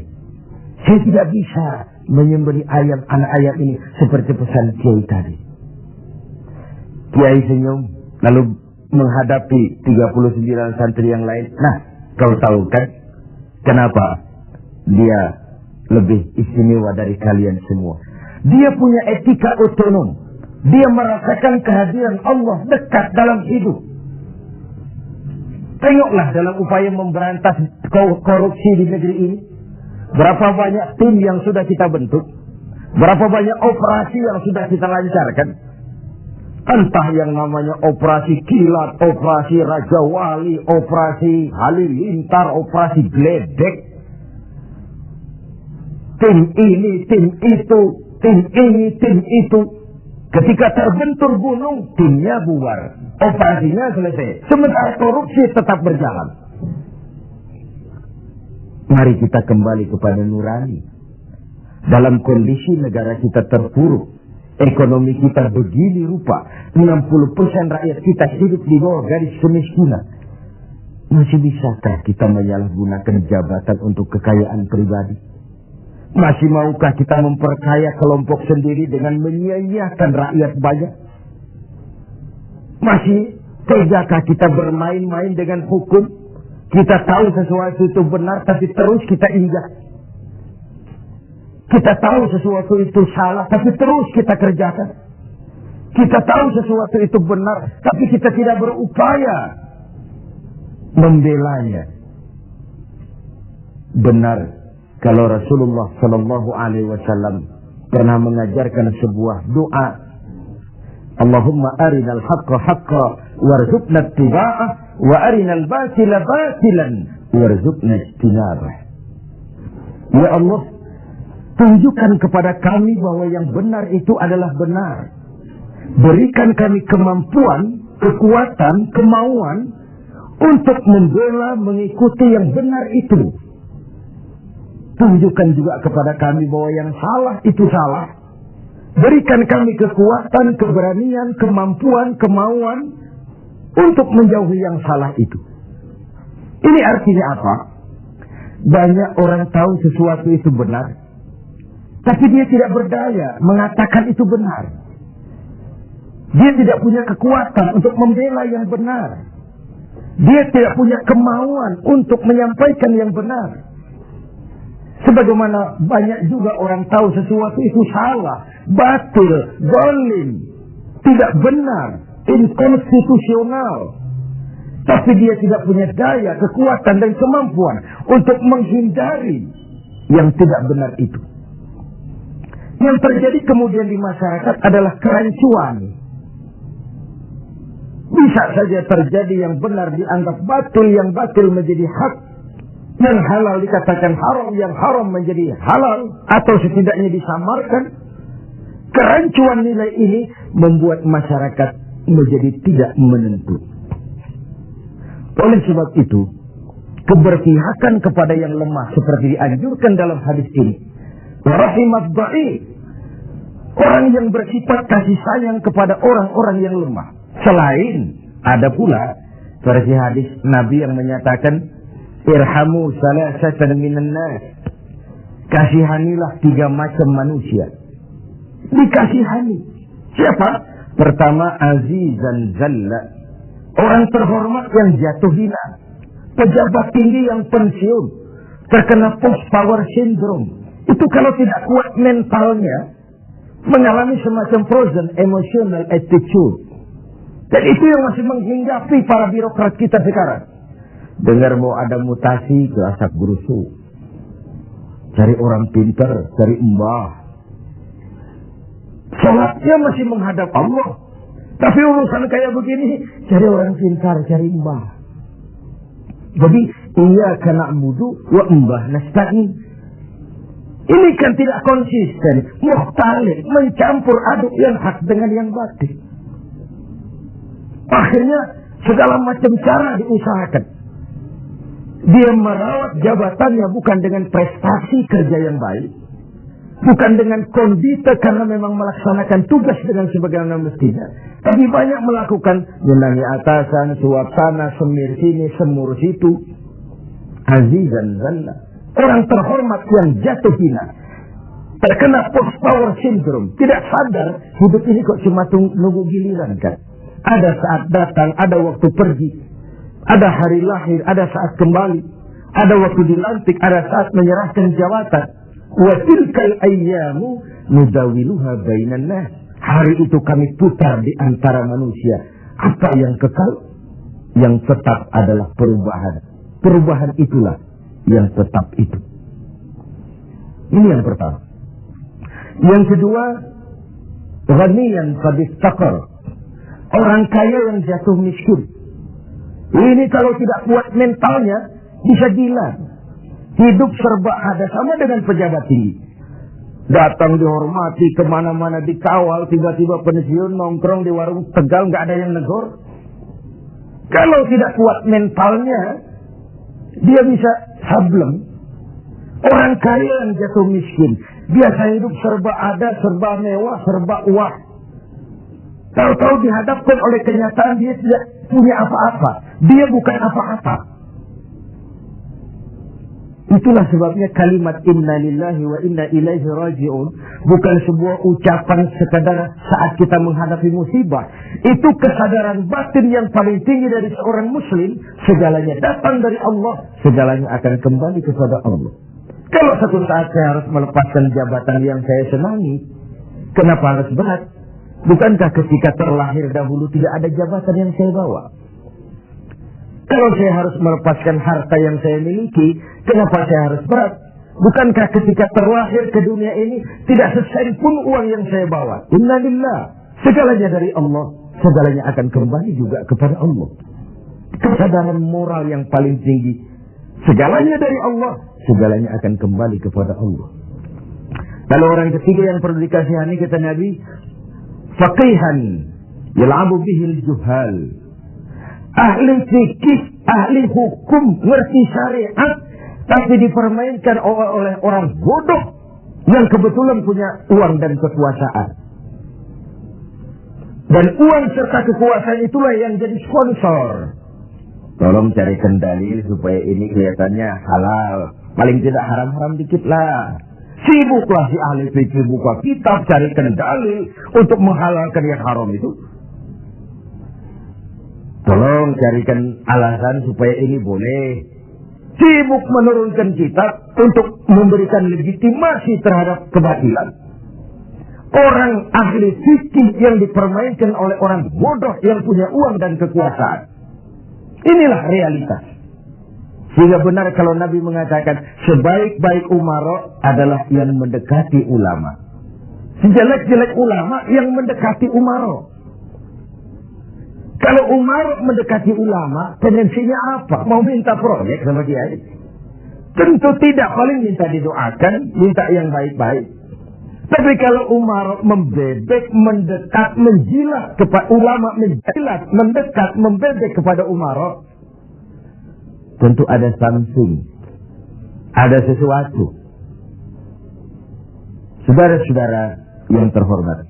Saya tidak bisa menyembelih anak ayam ini seperti pesan Kiai tadi. Kiai senyum, lalu menghadapi 39 santri yang lain. Nah, kau tahu kan kenapa dia lebih istimewa dari kalian semua? Dia punya etika otonom. Dia merasakan kehadiran Allah dekat dalam hidup. Tengoklah dalam upaya memberantas korupsi di negeri ini. Berapa banyak tim yang sudah kita bentuk. Berapa banyak operasi yang sudah kita lancarkan. Entah yang namanya operasi kilat, operasi Raja Wali, operasi Halilintar, operasi Gledek. Tim ini, tim itu, tim ini, tim itu. Ketika terbentur gunung, timnya bubar. Operasinya selesai. Sementara korupsi tetap berjalan. Mari kita kembali kepada nurani. Dalam kondisi negara kita terpuruk, ekonomi kita begini rupa, 60% rakyat kita hidup di bawah garis kemiskinan. Masih bisakah kita menyalahgunakan jabatan untuk kekayaan pribadi? Masih maukah kita memperkaya kelompok sendiri dengan menyia-nyiakan rakyat banyak? Masih tegakah kita bermain-main dengan hukum? Kita tahu sesuatu itu benar, tapi terus kita injak. Kita tahu sesuatu itu salah, tapi terus kita kerjakan. Kita tahu sesuatu itu benar, tapi kita tidak berupaya membelanya. Benar, kalau Rasulullah Shallallahu Alaihi Wasallam pernah mengajarkan sebuah doa. Allahumma arinal haqqa haqqa warzuqna ittiba'ah wa arinal batila batilan warzuqna ijtinabah. Ya Allah, tunjukkan kepada kami bahwa yang benar itu adalah benar. Berikan kami kemampuan, kekuatan, kemauan untuk membela, mengikuti yang benar itu. Tunjukkan juga kepada kami bahwa yang salah itu salah. Berikan kami kekuatan, keberanian, kemampuan, kemauan untuk menjauhi yang salah itu. Ini artinya apa? Banyak orang tahu sesuatu itu benar, tapi dia tidak berdaya mengatakan itu benar. Dia tidak punya kekuatan untuk membela yang benar. Dia tidak punya kemauan untuk menyampaikan yang benar. Sebagaimana banyak juga orang tahu sesuatu itu salah, batil, zalim, tidak benar, inkonstitusional. Tapi dia tidak punya daya, kekuatan, dan kemampuan untuk menghindari yang tidak benar itu. Yang terjadi kemudian di masyarakat adalah kerancuan. Bisa saja terjadi yang benar dianggap batil, yang batil menjadi hak, yang halal dikatakan haram, yang haram menjadi halal, atau setidaknya disamarkan. Kerancuan nilai ini membuat masyarakat menjadi tidak menentu. Oleh sebab itu, keberpihakan kepada yang lemah seperti dianjurkan dalam hadis ini. Rahimat dhaif, orang yang bersifat kasih sayang kepada orang-orang yang lemah. Selain ada pula versi hadis Nabi yang menyatakan, Irhamu salasatan minan nas. Kasihanilah 3 macam manusia. Dikasihani. Siapa? Pertama, azizan zalla. Orang terhormat yang jatuh hina. Pejabat tinggi yang pensiun. Terkena post power syndrome. Itu kalau tidak kuat mentalnya, mengalami semacam frozen emotional attitude. Dan itu yang masih menghinggapi para birokrat kita sekarang. Dengar mau ada mutasi ke asap gerusu. Cari orang pintar, cari mbah. Sholatnya masih menghadap Allah. Tapi urusan kayak begini, cari orang pintar, cari mbah. Jadi, iyyaka na'budu wa mbah nasta'in. Ini kan tidak konsisten. Mukhtalif, mencampur aduk yang hak dengan yang batil. Akhirnya, segala macam cara diusahakan. Dia merawat jabatannya bukan dengan prestasi kerja yang baik. Bukan dengan kondite karena memang melaksanakan tugas dengan sebagaimana mestinya. Tapi banyak melakukan menangi atasan, suap sana, semir sini, semur situ. Azizan zalla. Orang terhormat yang jatuh hina. Terkena post power syndrome. Tidak sadar hidup ini kok cuma nunggu giliran kan. Ada saat datang, ada waktu pergi. Ada hari lahir, ada saat kembali. Ada waktu dilantik, ada saat menyerahkan jabatan. Wa tilkal ayyamu nudawiluha bainan nas. Hari itu kami putar di antara manusia. Apa yang kekal? Yang tetap adalah perubahan. Perubahan itulah yang tetap itu. Ini yang pertama. Yang kedua, ghaniyan qad iftaqar. Orang kaya yang jatuh miskin. Ini kalau tidak kuat mentalnya, bisa gila. Hidup serba ada, sama dengan pejabat tinggi. Datang dihormati, kemana-mana dikawal, tiba-tiba pensiun, nongkrong di warung Tegal, nggak ada yang negor. Kalau tidak kuat mentalnya, dia bisa sableng. Orang kaya yang jatuh miskin, biasa hidup serba ada, serba mewah, serba uang. Tahu-tahu dihadapkan oleh kenyataan dia tidak punya apa-apa. Dia bukan apa-apa. Itulah sebabnya kalimat inna lillahi wa inna ilaihi raji'un bukan sebuah ucapan sekadar saat kita menghadapi musibah. Itu kesadaran batin yang paling tinggi dari seorang muslim. Segalanya datang dari Allah. Segalanya akan kembali kepada Allah. Kalau satu saat saya harus melepaskan jabatan yang saya senangi, kenapa harus berat? Bukankah ketika terlahir dahulu tidak ada jabatan yang saya bawa? Kalau saya harus melepaskan harta yang saya miliki, kenapa saya harus berat? Bukankah ketika terlahir ke dunia ini tidak sesen pun uang yang saya bawa? Inna lillah. Segalanya dari Allah. Segalanya akan kembali juga kepada Allah. Kesadaran moral yang paling tinggi. Segalanya dari Allah. Segalanya akan kembali kepada Allah. Lalu orang ketiga yang perlu dikasihani kata Nabi, faqihan yal'abu bihil juhal. Ahli fikih, ahli hukum, ngerti syariat, tapi dipermainkan oleh orang bodoh yang kebetulan punya uang dan kekuasaan. Dan uang serta kekuasaan itulah yang jadi sponsor. Tolong carikan dalil supaya ini kelihatannya halal. Paling tidak haram-haram dikit lah. Sibuklah si ahli fikih buka kitab, carikan dalil untuk menghalalkan yang haram itu. Tolong carikan alasan supaya ini boleh. Sibuk menurunkan kitab untuk memberikan legitimasi terhadap kebatilan. Orang ahli fikih yang dipermainkan oleh orang bodoh yang punya uang dan kekuasaan. Inilah realitas. Sehingga benar kalau Nabi mengatakan sebaik-baik umara adalah yang mendekati ulama. Sejelek-jelek ulama yang mendekati umara. Kalau umara mendekati ulama, tendensinya apa? Mau minta proyek sama dia? Tentu tidak, paling minta didoakan, minta yang baik-baik. Tapi kalau umara membebek, mendekat, menjilat kepada ulama, menjilat, mendekat, membebek kepada umara, tentu ada something, ada sesuatu. Saudara-saudara yang terhormat,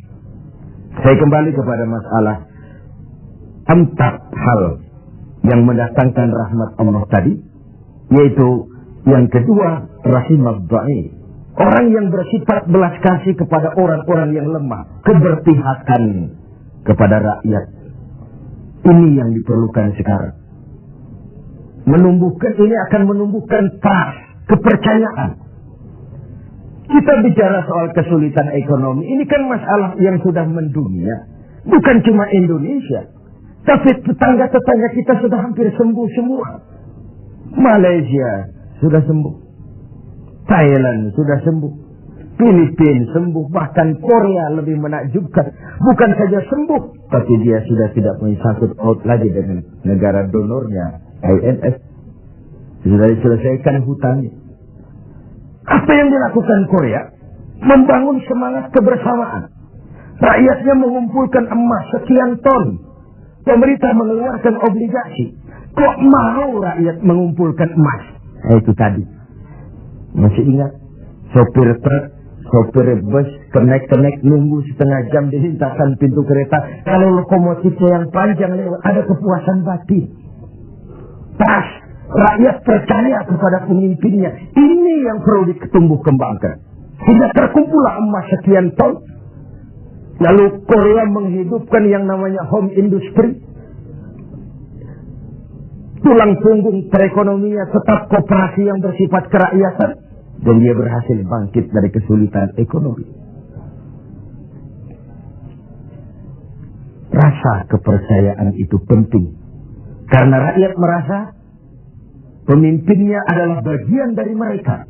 saya kembali kepada masalah 4 hal yang mendatangkan rahmat Allah tadi. Yaitu yang kedua, rahimad dhaif. Orang yang bersifat belas kasih kepada orang-orang yang lemah, keberpihakan kepada rakyat. Ini yang diperlukan sekarang. Ini akan menumbuhkan trust, kepercayaan. Kita bicara soal kesulitan ekonomi, ini kan masalah yang sudah mendunia. Bukan cuma Indonesia, tapi tetangga-tetangga kita sudah hampir sembuh semua. Malaysia sudah sembuh, Thailand sudah sembuh, Filipina sembuh, bahkan Korea lebih menakjubkan. Bukan saja sembuh, tapi dia sudah tidak punya sangkut paut lagi dengan negara donornya, IMF. Sudah diselesaikan hutangnya. Apa yang dilakukan Korea? Membangun semangat kebersamaan. Rakyatnya mengumpulkan emas sekian ton. Pemerintah mengeluarkan obligasi. Kok mau rakyat mengumpulkan emas? Itu tadi. Masih ingat? Sopir truk, sopir bus, kenek-kenek nunggu setengah jam di lintasan pintu kereta. Kalau lokomotifnya yang panjang lewat, ada kepuasan batin. Pas rakyat percaya kepada pemimpinnya. Ini yang perlu ditumbuh kembangkan. Tidak terkumpullah emas sekian ton. Lalu Korea menghidupkan yang namanya home industry. Tulang punggung perekonomian tetap koperasi yang bersifat kerakyatan. Dan dia berhasil bangkit dari kesulitan ekonomi. Rasa kepercayaan itu penting. Karena rakyat merasa pemimpinnya adalah bagian dari mereka.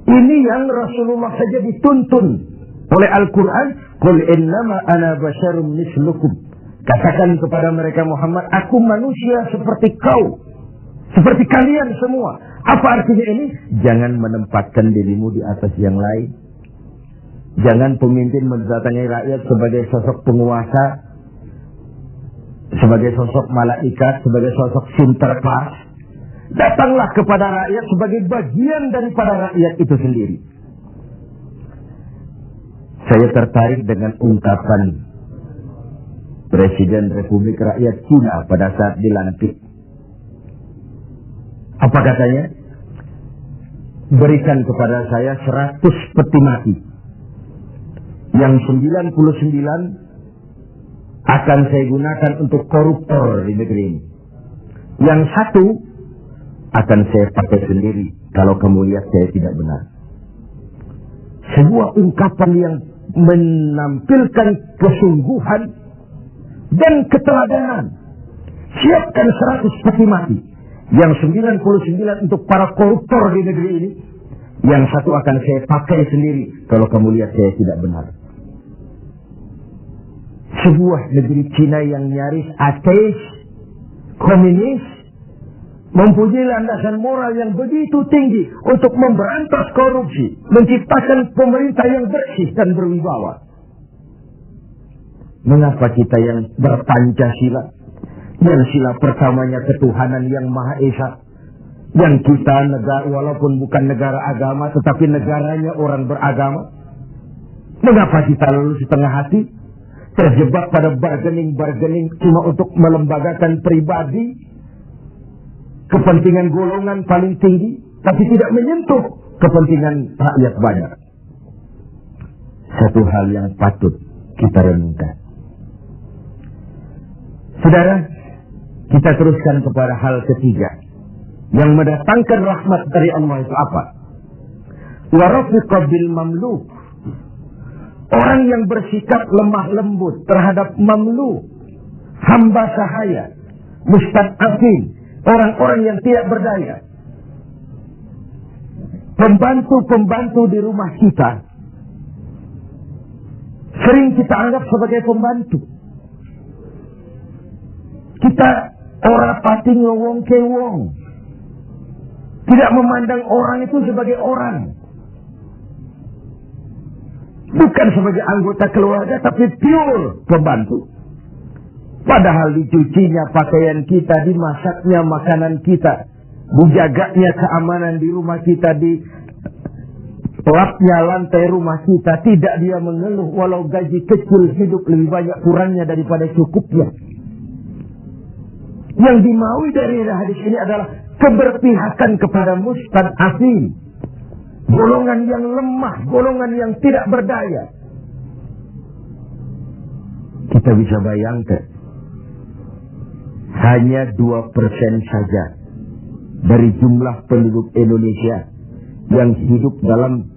Ini yang Rasulullah saja dituntun oleh Al-Quran. Qul innama ana basyarum mislukum. Katakan kepada mereka Muhammad, aku manusia seperti kau. Seperti kalian semua. Apa artinya ini? Jangan menempatkan dirimu di atas yang lain. Jangan pemimpin mendatangi rakyat sebagai sosok penguasa, sebagai sosok malaikat, sebagai sosok sinterklas. Datanglah kepada rakyat sebagai bagian daripada rakyat itu sendiri. Saya tertarik dengan ungkapan Presiden Republik Rakyat Cina pada saat dilantik. Apa katanya? Berikan kepada saya 100 peti mati. Yang 99 akan saya gunakan untuk koruptor di negeri ini. Yang 1 akan saya pakai sendiri kalau kamu lihat saya tidak benar. Sebuah ungkapan yang menampilkan kesungguhan dan keteladanan. Siapkan 100 peti mati. Yang 99 untuk para koruptor di negeri ini. Yang 1 akan saya pakai sendiri kalau kamu lihat saya tidak benar. Sebuah negeri Cina yang nyaris ateis, komunis, mempunyai landasan moral yang begitu tinggi untuk memberantas korupsi, menciptakan pemerintah yang bersih dan berwibawa. Mengapa kita yang berpancasila, yang sila pertamanya ketuhanan yang Maha Esa, yang kita negara walaupun bukan negara agama tetapi negaranya orang beragama, mengapa kita lalu setengah hati terjebak pada bargaining cuma untuk melembagakan pribadi, kepentingan golongan paling tinggi, tapi tidak menyentuh kepentingan rakyat banyak. Satu hal yang patut kita renungkan. Saudara, kita teruskan kepada hal ketiga yang mendatangkan rahmat dari Allah itu apa? Wa rafiqa bil mamluk. Orang yang bersikap lemah lembut terhadap mamluk, hamba sahaya, mustad'afin, orang-orang yang tidak berdaya. Pembantu-pembantu di rumah kita sering kita anggap sebagai pembantu. Kita ora pati ngowong ke wong. Tidak memandang orang itu sebagai orang. Bukan sebagai anggota keluarga, tapi pure pembantu. Padahal dicucinya pakaian kita, dimasaknya makanan kita, dijaganya keamanan di rumah kita, di lapnya lantai rumah kita. Tidak dia mengeluh walau gaji kecil, hidup lebih banyak kurangnya daripada cukupnya. Yang dimaui dari hadis ini adalah keberpihakan kepada mustad'afin, golongan yang lemah, golongan yang tidak berdaya. Kita bisa bayangkan, hanya 2% saja dari jumlah penduduk Indonesia yang hidup dalam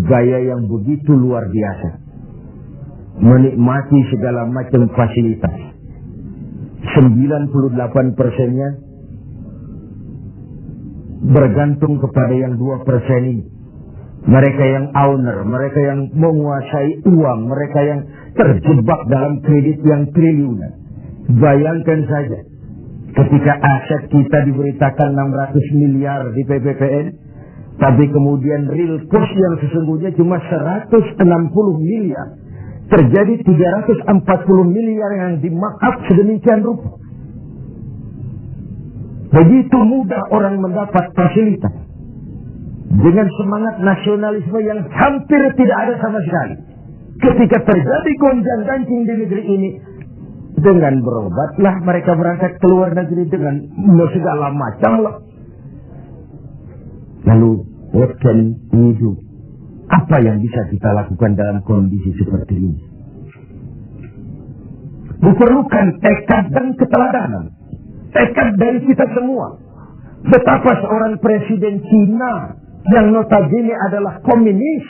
gaya yang begitu luar biasa, menikmati segala macam fasilitas. 98%-nya bergantung kepada yang 2% ini. Mereka yang owner, mereka yang menguasai uang, mereka yang terjebak dalam kredit yang triliunan. Bayangkan saja, ketika aset kita diberitakan 600 miliar di PPPN, tapi kemudian real cost yang sesungguhnya cuma 160 miliar. Terjadi 340 miliar yang di-markup sedemikian rupa. Begitu mudah orang mendapat fasilitas dengan semangat nasionalisme yang hampir tidak ada sama sekali. Ketika terjadi gonjang-ganjing di negeri ini, dengan berobatlah mereka berangkat ke luar negeri dengan segala macam lah. Lalu, what can we do? Apa yang bisa kita lakukan dalam kondisi seperti ini? Diperlukan tekad dan keteladanan. Tekad dari kita semua. Betapa seorang presiden Cina yang notabene adalah komunis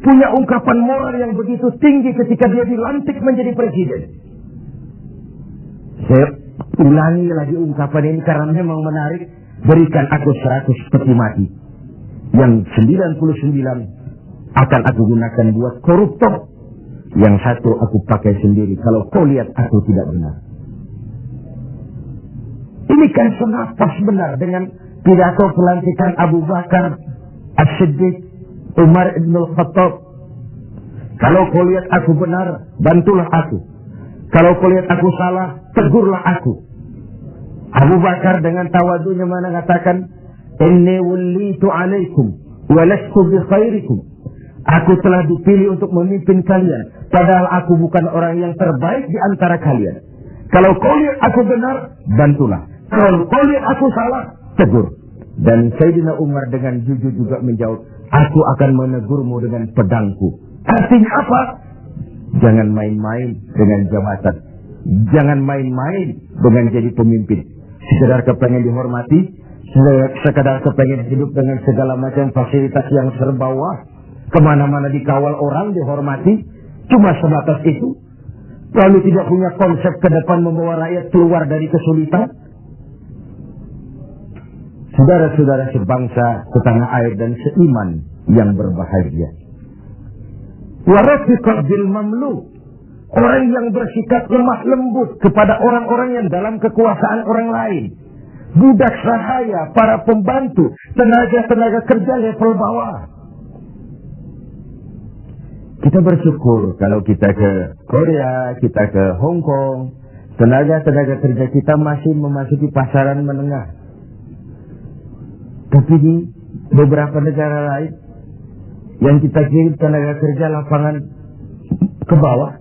punya ungkapan moral yang begitu tinggi ketika dia dilantik menjadi presiden. Saya ulangi lagi ungkapan ini karena memang menarik. Berikan aku 100 peti mati, yang 99 akan aku gunakan buat koruptor, yang 1 aku pakai sendiri kalau kau lihat aku tidak benar. Ini kan senapas benar dengan pidato pelantikan Abu Bakar As-Siddiq, Umar Ibn Al-Khattab. Kalau kau lihat aku benar, bantulah aku. Kalau kau lihat aku salah, tegurlah aku. Abu Bakar dengan tawadunya mengatakan, "Inni wallitu alaikum wa lastu bi khairikum." Aku telah dipilih untuk memimpin kalian, padahal aku bukan orang yang terbaik di antara kalian. Kalau kau lihat aku benar, bantulah. Kalau kau lihat aku salah, tegur. Dan Sayyidina Umar dengan jujur juga menjawab, "Aku akan menegurmu dengan pedangku." Artinya apa? Jangan main-main dengan jabatan. Jangan main-main dengan jadi pemimpin. Sekedar kepengen dihormati, sekedar kepengen hidup dengan segala macam fasilitas yang serba wah, kemana-mana dikawal orang, dihormati, cuma sebatas itu. Lalu tidak punya konsep ke depan membawa rakyat keluar dari kesulitan. Saudara-saudara sebangsa, setanah air dan seiman yang berbahagia. Warafiqat bil mamluk. Orang yang bersikap lemah lembut kepada orang-orang yang dalam kekuasaan orang lain. Budak sahaya, para pembantu, tenaga-tenaga kerja level bawah. Kita bersyukur kalau kita ke Korea, kita ke Hong Kong, tenaga-tenaga kerja kita masih memasuki pasaran menengah. Tapi di beberapa negara lain yang kita kirim tenaga kerja lapangan ke bawah,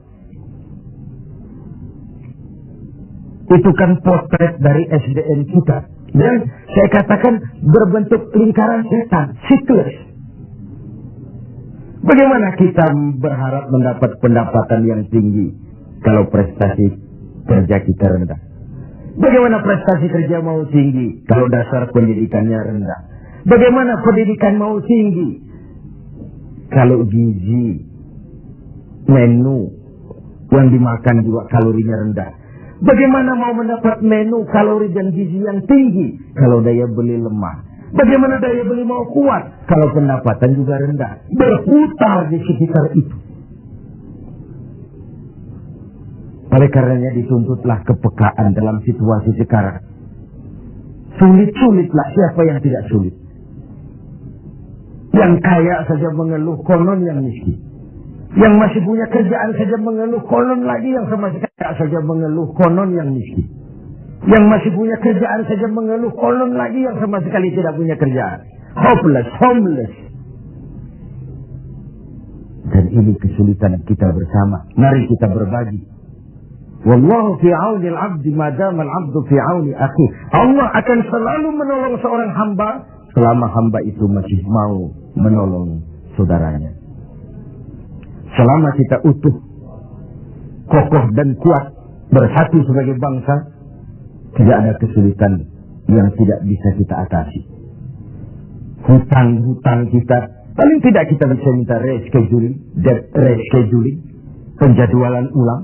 itu kan potret dari SDM kita. Dan saya katakan berbentuk lingkaran setan, siklus. Bagaimana kita berharap mendapat pendapatan yang tinggi kalau prestasi kerja kita rendah? Bagaimana prestasi kerja mau tinggi kalau dasar pendidikannya rendah? Bagaimana pendidikan mau tinggi kalau gizi, menu yang dimakan juga kalorinya rendah? Bagaimana mau mendapat menu kalori dan gizi yang tinggi kalau daya beli lemah? Bagaimana daya beli mau kuat kalau pendapatan juga rendah? Berputar di sekitar itu. Oleh karenanya dituntutlah kepekaan dalam situasi sekarang. Sulit-sulitlah, siapa yang tidak sulit? Yang kaya saja mengeluh, konon yang miskin. Yang masih punya kerjaan saja mengeluh, konon lagi yang sama sekali saja mengeluh, konon yang miskin. Yang masih punya kerjaan saja mengeluh, konon lagi yang sama sekali tidak punya kerjaan. Hopeless, homeless. Dan ini kesulitan kita bersama. Mari kita berbagi. Wallahu fi auni al-'abdi ma dama al-'abdu fi auni akhi. Allah akan selalu menolong seorang hamba selama hamba itu masih mau menolong saudaranya. Selama kita utuh, kokoh dan kuat, bersatu sebagai bangsa, tidak ada kesulitan yang tidak bisa kita atasi. Hutang-hutang kita, paling tidak kita bisa minta rescheduling, debt rescheduling, penjadwalan ulang.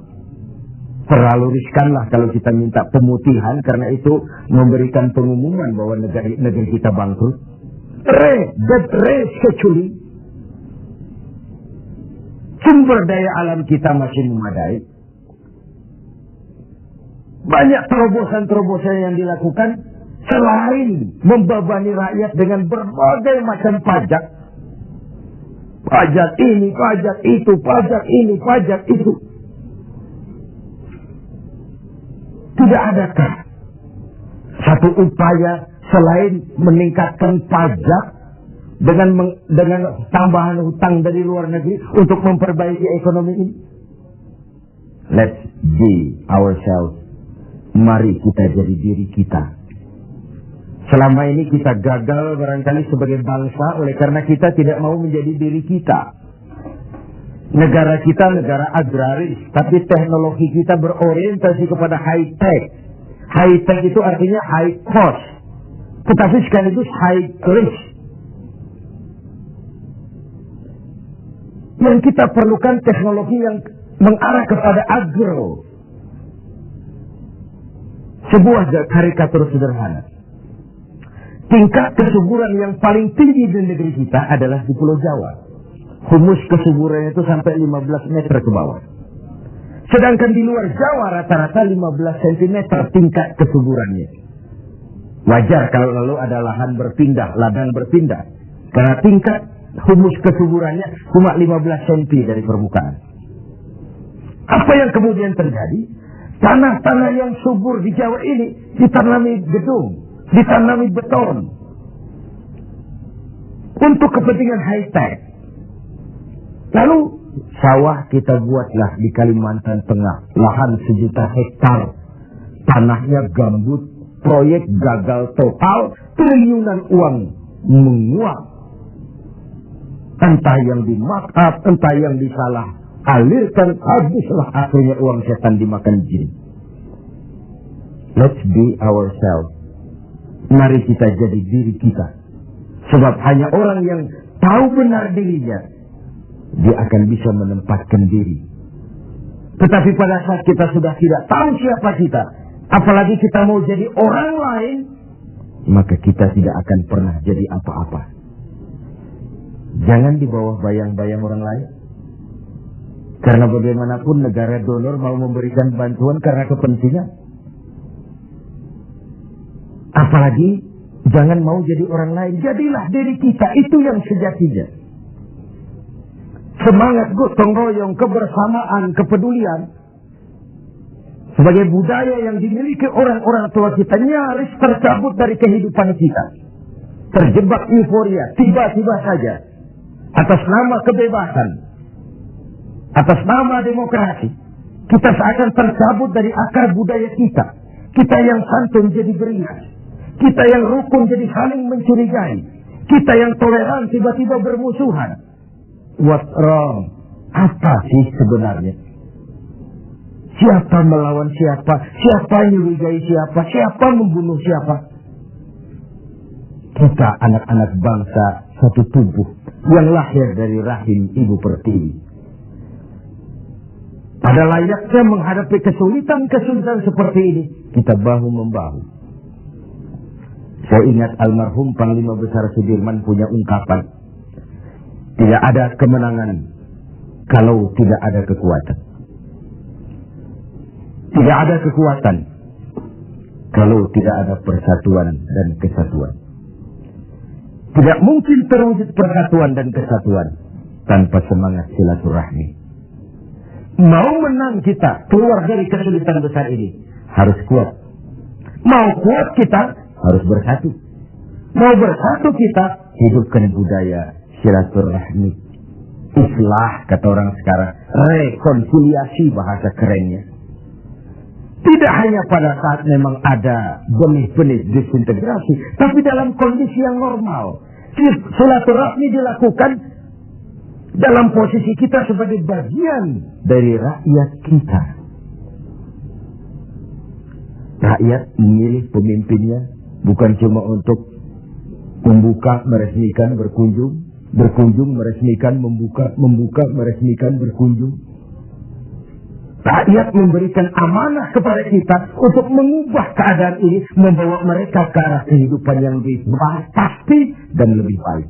Terlalu riskanlah kalau kita minta pemutihan, karena itu memberikan pengumuman bahwa negeri kita bangkrut. Debt rescheduling. Sumber daya alam kita masih memadai. Banyak terobosan-terobosan yang dilakukan selain membebani rakyat dengan berbagai macam pajak. Pajak ini, pajak itu, pajak ini, pajak itu. Tidak adakah satu upaya selain meningkatkan pajak dengan tambahan hutang dari luar negeri untuk memperbaiki ekonomi ini? Let's be ourselves. Mari kita jadi diri kita. Selama ini kita gagal barangkali sebagai bangsa oleh karena kita tidak mau menjadi diri kita. Negara kita negara agraris, tapi teknologi kita berorientasi kepada high tech. High tech itu artinya high cost, tetapi sekaligus high risk. Yang kita perlukan teknologi yang mengarah kepada agro. Sebuah karikatur sederhana. Tingkat kesuburan yang paling tinggi di negeri kita adalah di Pulau Jawa. Humus kesuburannya itu sampai 15 meter ke bawah. Sedangkan di luar Jawa rata-rata 15 cm tingkat kesuburannya. Wajar kalau lalu ada lahan berpindah, ladang berpindah. Karena tingkat humus kesuburannya cuma 15 cm dari permukaan. Apa yang kemudian terjadi? Tanah-tanah yang subur di Jawa ini ditanami gedung, ditanami beton. Untuk kepentingan high-tech. Lalu sawah kita buatlah di Kalimantan Tengah. Lahan 1 juta hektar. Tanahnya gambut. Proyek gagal total. Triliunan uang menguap. Entah yang di-markup, entah yang disalah alirkan, habislah akhirnya uang setan dimakan jin. Let's be ourselves. Mari kita jadi diri kita. Sebab hanya orang yang tahu benar dirinya, dia akan bisa menempatkan diri. Tetapi pada saat kita sudah tidak tahu siapa kita, apalagi kita mau jadi orang lain, maka kita tidak akan pernah jadi apa-apa. Jangan di bawah bayang-bayang orang lain. Karena bagaimanapun negara donor mau memberikan bantuan karena kepentingan. Apalagi jangan mau jadi orang lain. Jadilah diri kita, itu yang sejatinya. Semangat gotong royong, kebersamaan, kepedulian sebagai budaya yang dimiliki orang-orang tua kita nyaris tercabut dari kehidupan kita. Terjebak euforia, tiba-tiba saja atas nama kebebasan, atas nama demokrasi, kita seakan tercabut dari akar budaya kita. Kita yang santun jadi beringas, kita yang rukun jadi saling mencurigai, kita yang toleran tiba-tiba bermusuhan. What's wrong? Apa sih sebenarnya? Siapa melawan siapa? Siapa nyurigai siapa? Siapa membunuh siapa? Kita anak-anak bangsa satu tubuh yang lahir dari rahim Ibu Pertiwi. Pada layaknya menghadapi kesulitan-kesulitan seperti ini, kita bahu-membahu. Saya ingat almarhum Panglima Besar Sudirman punya ungkapan, tidak ada kemenangan kalau tidak ada kekuatan. Tidak ada kekuatan kalau tidak ada persatuan dan kesatuan. Tidak mungkin terwujud persatuan dan kesatuan tanpa semangat silaturahmi. Mau menang kita keluar dari kesulitan besar ini, harus kuat. Mau kuat kita, harus bersatu. Mau bersatu kita, hidupkan budaya silaturahmi. Islah kata orang sekarang, rekonsiliasi bahasa kerennya. Tidak hanya pada saat memang ada benih-benih disintegrasi, tapi dalam kondisi yang normal. Silaturahmi dilakukan dalam posisi kita sebagai bagian dari rakyat kita. Rakyat memilih pemimpinnya bukan cuma untuk membuka, meresmikan, berkunjung, meresmikan, membuka, meresmikan, berkunjung. Rakyat memberikan amanah kepada kita untuk mengubah keadaan ini, membawa mereka ke arah kehidupan yang lebih pasti dan lebih baik.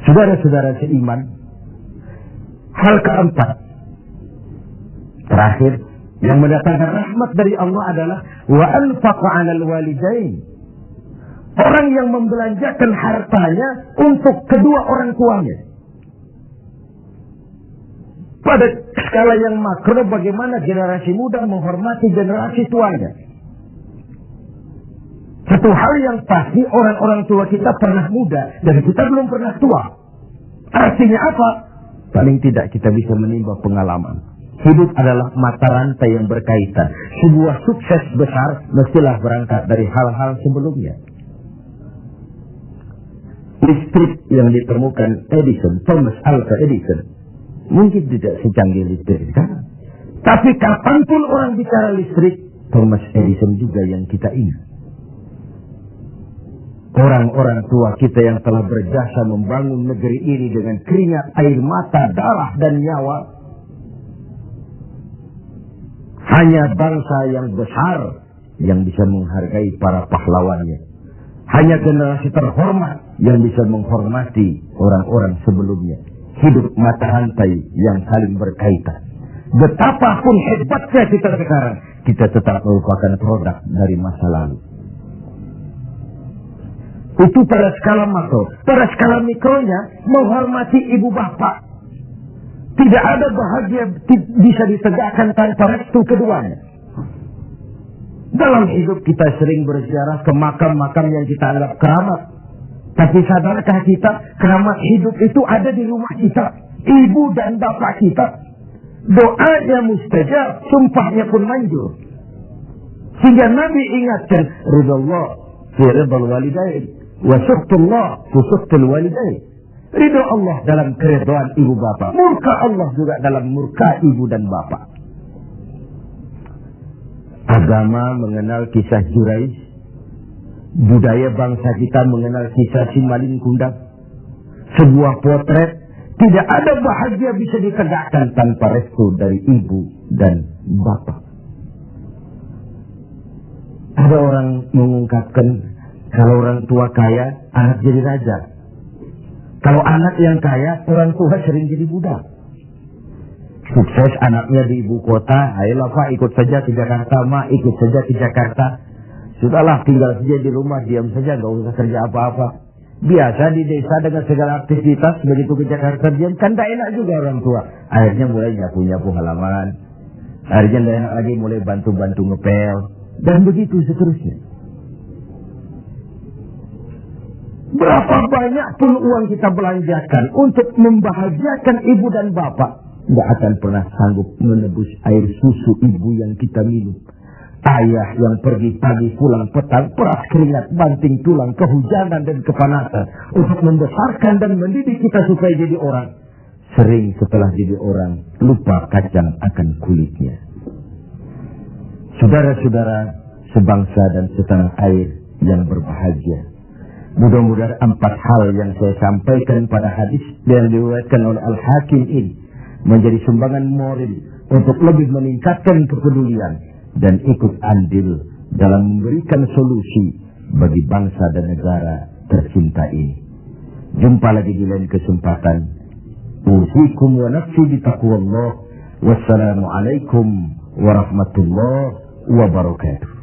Saudara-saudara seiman, hal keempat, terakhir, yang mendatangkan rahmat dari Allah adalah wa anfaqa 'alal walidain. Orang yang membelanjakan hartanya untuk kedua orang tuanya. Pada skala yang makro, bagaimana generasi muda menghormati generasi tuanya. Satu hal yang pasti, orang-orang tua kita pernah muda dan kita belum pernah tua. Artinya apa? Paling tidak kita bisa menimba pengalaman. Hidup adalah mata rantai yang berkaitan. Sebuah sukses besar mestilah berangkat dari hal-hal sebelumnya. Listrik yang ditemukan Thomas Alva Edison, mungkin tidak secanggih listrik sekarang. Tapi kapanpun orang bicara listrik, Thomas Edison juga yang kita ingat. Orang-orang tua kita yang telah berjasa membangun negeri ini dengan keringat, air mata, darah, dan nyawa. Hanya bangsa yang besar yang bisa menghargai para pahlawannya. Hanya generasi terhormat yang bisa menghormati orang-orang sebelumnya. Hidup mata rantai yang saling berkaitan. Betapapun hebatnya kita sekarang, kita tetap merupakan produk dari masa lalu. Itu pada skala makro. Pada skala mikronya, menghormati ibu bapak. Tidak ada bahagia bisa ditegakkan tanpa restu keduanya. Dalam hidup kita sering berziarah ke makam-makam yang kita anggap keramat. Tapi sadarkah kita, keramat hidup itu ada di rumah kita. Ibu dan bapak kita. Doanya mustajab, sumpahnya pun manjur. Sehingga Nabi ingatkan, ridallah fi ridal walidain, wa suhtullah fi suhtul walidain. Ridho Allah dalam keridhaan ibu bapak. Murka Allah juga dalam murka ibu dan bapak. Agama mengenal kisah Jurayj. Budaya bangsa kita mengenal kisah Simalin Kundang. Sebuah potret. Tidak ada bahagia bisa ditegakkan tanpa restu dari ibu dan bapak. Ada orang mengungkapkan, kalau orang tua kaya, anak jadi raja. Kalau anak yang kaya, orang tua sering jadi budak. Sukses anaknya di ibu kota, ayolah Pak ikut saja ke Jakarta, Ma ikut saja ke Jakarta. Sudahlah tinggal saja di rumah, diam saja, gak usah kerja apa-apa. Biasa di desa dengan segala aktivitas, begitu ke Jakarta diam, kan tak enak juga orang tua. Akhirnya mulai nyapu-nyapu halaman. Akhirnya tak enak lagi, mulai bantu-bantu ngepel. Dan begitu seterusnya. Berapa banyak pun uang kita belanjakan untuk membahagiakan ibu dan bapak, nggak akan pernah sanggup menebus air susu ibu yang kita minum. Ayah yang pergi pagi pulang petang, peras keringat, banting tulang, kehujanan dan kepanasan untuk membesarkan dan mendidik kita supaya jadi orang. Sering setelah jadi orang, lupa kacang akan kulitnya. Saudara-saudara sebangsa dan setanah air yang berbahagia. Mudah-mudahan 4 hal yang saya sampaikan pada hadis yang diriwayatkan oleh Al-Hakim ini menjadi sumbangan moral untuk lebih meningkatkan kepedulian dan ikut andil dalam memberikan solusi bagi bangsa dan negara tercinta ini. Jumpa lagi di lain kesempatan. Usikum wa nafsi bitaqwallah. Wassalamualaikum warahmatullahi wabarakatuh.